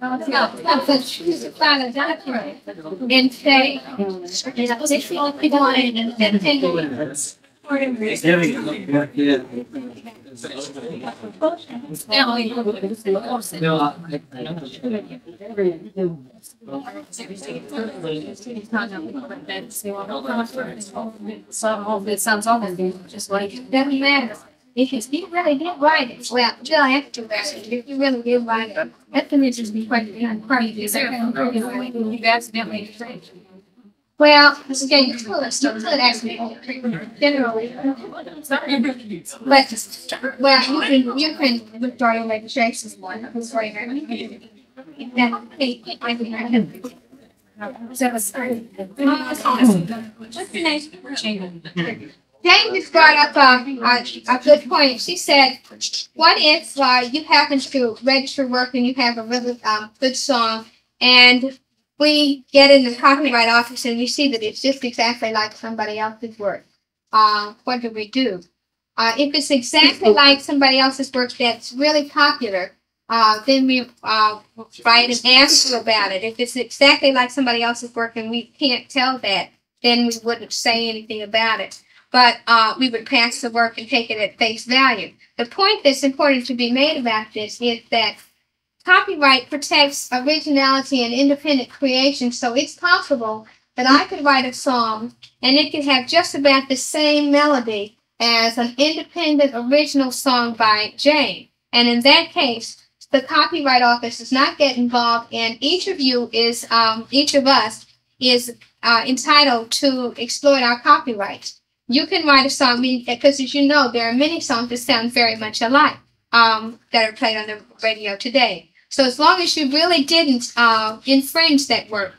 Find a document and say, additional people and then It sounds awful. Just like it doesn't matter. If you really did write it, well, you don't have to write it. If you really did write it, that can just be quite crazy. you accidentally. Well, yeah, you could actually generally, but well, you can withdraw your registration before you Jane just brought up a good point. She said, what if you happen to register work and you have a really good song, and we get in the copyright office and we see that it's just exactly like somebody else's work? What do we do? If it's exactly like somebody else's work that's really popular, then we write and ask you about it. If it's exactly like somebody else's work and we can't tell that, then we wouldn't say anything about it. but we would pass the work and take it at face value. The point that's important to be made about this is that copyright protects originality and independent creation, so it's possible that I could write a song and it could have just about the same melody as an independent original song by Jane. And in that case, the Copyright Office does not get involved, and each of us is entitled to exploit our copyrights. You can write a song, because as you know, there are many songs that sound very much alike that are played on the radio today. So as long as you really didn't infringe that work,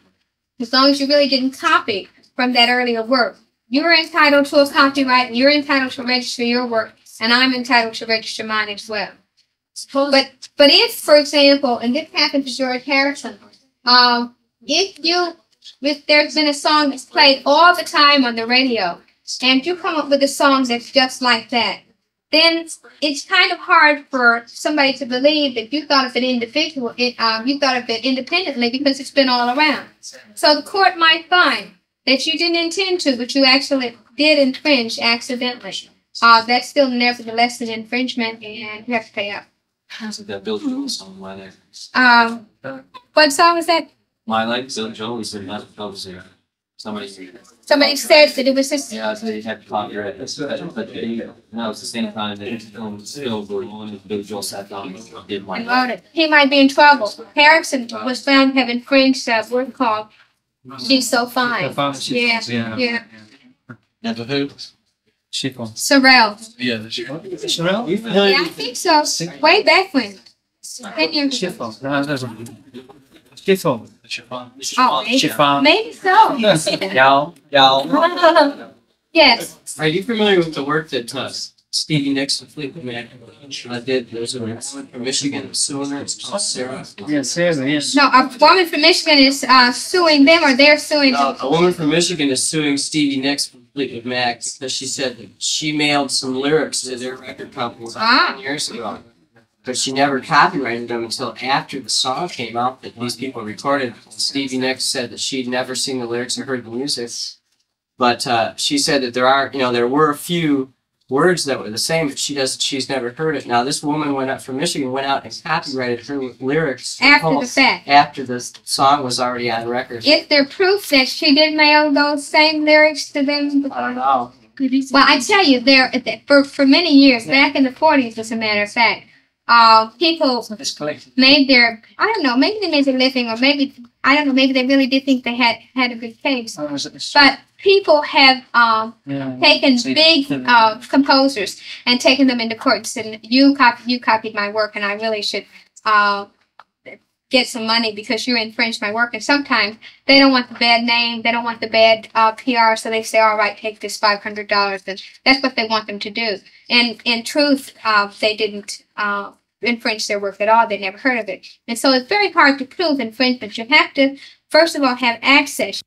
as long as you really didn't copy from that earlier work, you're entitled to a copyright, and you're entitled to register your work, and I'm entitled to register mine as well. But if, for example, and this happened to George Harrison, if there's been a song that's played all the time on the radio, and you come up with a song that's just like that, then it's kind of hard for somebody to believe that you thought of it independently because it's been all around. So the court might find that you didn't intend to, but you actually did infringe accidentally. That's still nevertheless an infringement, and you have to pay up. It's like that Bill Joel song, My Life. What song was that? My Life, Bill Joel is in that there. Somebody said that it was just... Yeah, they had copyright. But that was the same time that the film was still going on, and Bill Joel sat down and did My and Life. wrote it. He might be in trouble. Harrison was found to have infringed a word called She's So Fine. Yeah. And the who? Chiffon. Sorrel. Yeah, the chiffon. Sorrel? Yeah, I think so. Way back when. 10 years ago. Chiffon. No, there's a chiffon. Chiffon. Oh, maybe, Chiffon. maybe so. Y'all. Yes. Are you familiar with the work that Stevie Nicks and Fleetwood Mac did? There's a woman from Michigan suing her. It's called Sarah. Yeah, Sarah, yes. No, a woman from Michigan is suing them, or they're suing them. A woman from Michigan is suing Stevie Nicks from Fleetwood Mac because she said that she mailed some lyrics to their record company about 10 years ago. But she never copyrighted them until after the song came out that these people recorded. Stevie Nicks said that she'd never seen the lyrics or heard the music. But she said that there were a few words that were the same, but she's never heard it. Now, this woman from Michigan went out and copyrighted her lyrics After the fact. after the song was already on record. Is there proof that she did mail those same lyrics to them? I don't know. Well, I tell you, for many years, back in the 40s, as a matter of fact, people made their, I don't know, maybe they made their living, or maybe, I don't know, maybe they really did think they had a good case. But people have taken big composers and taken them into court and said, you copied my work, and I really should get some money because you infringed my work. And sometimes they don't want the bad name, they don't want the bad PR, so they say, all right, take this $500, and that's what they want them to do. And in truth, they didn't infringe their work at all. They never heard of it. And so it's very hard to prove infringement. You have to, first of all, have access.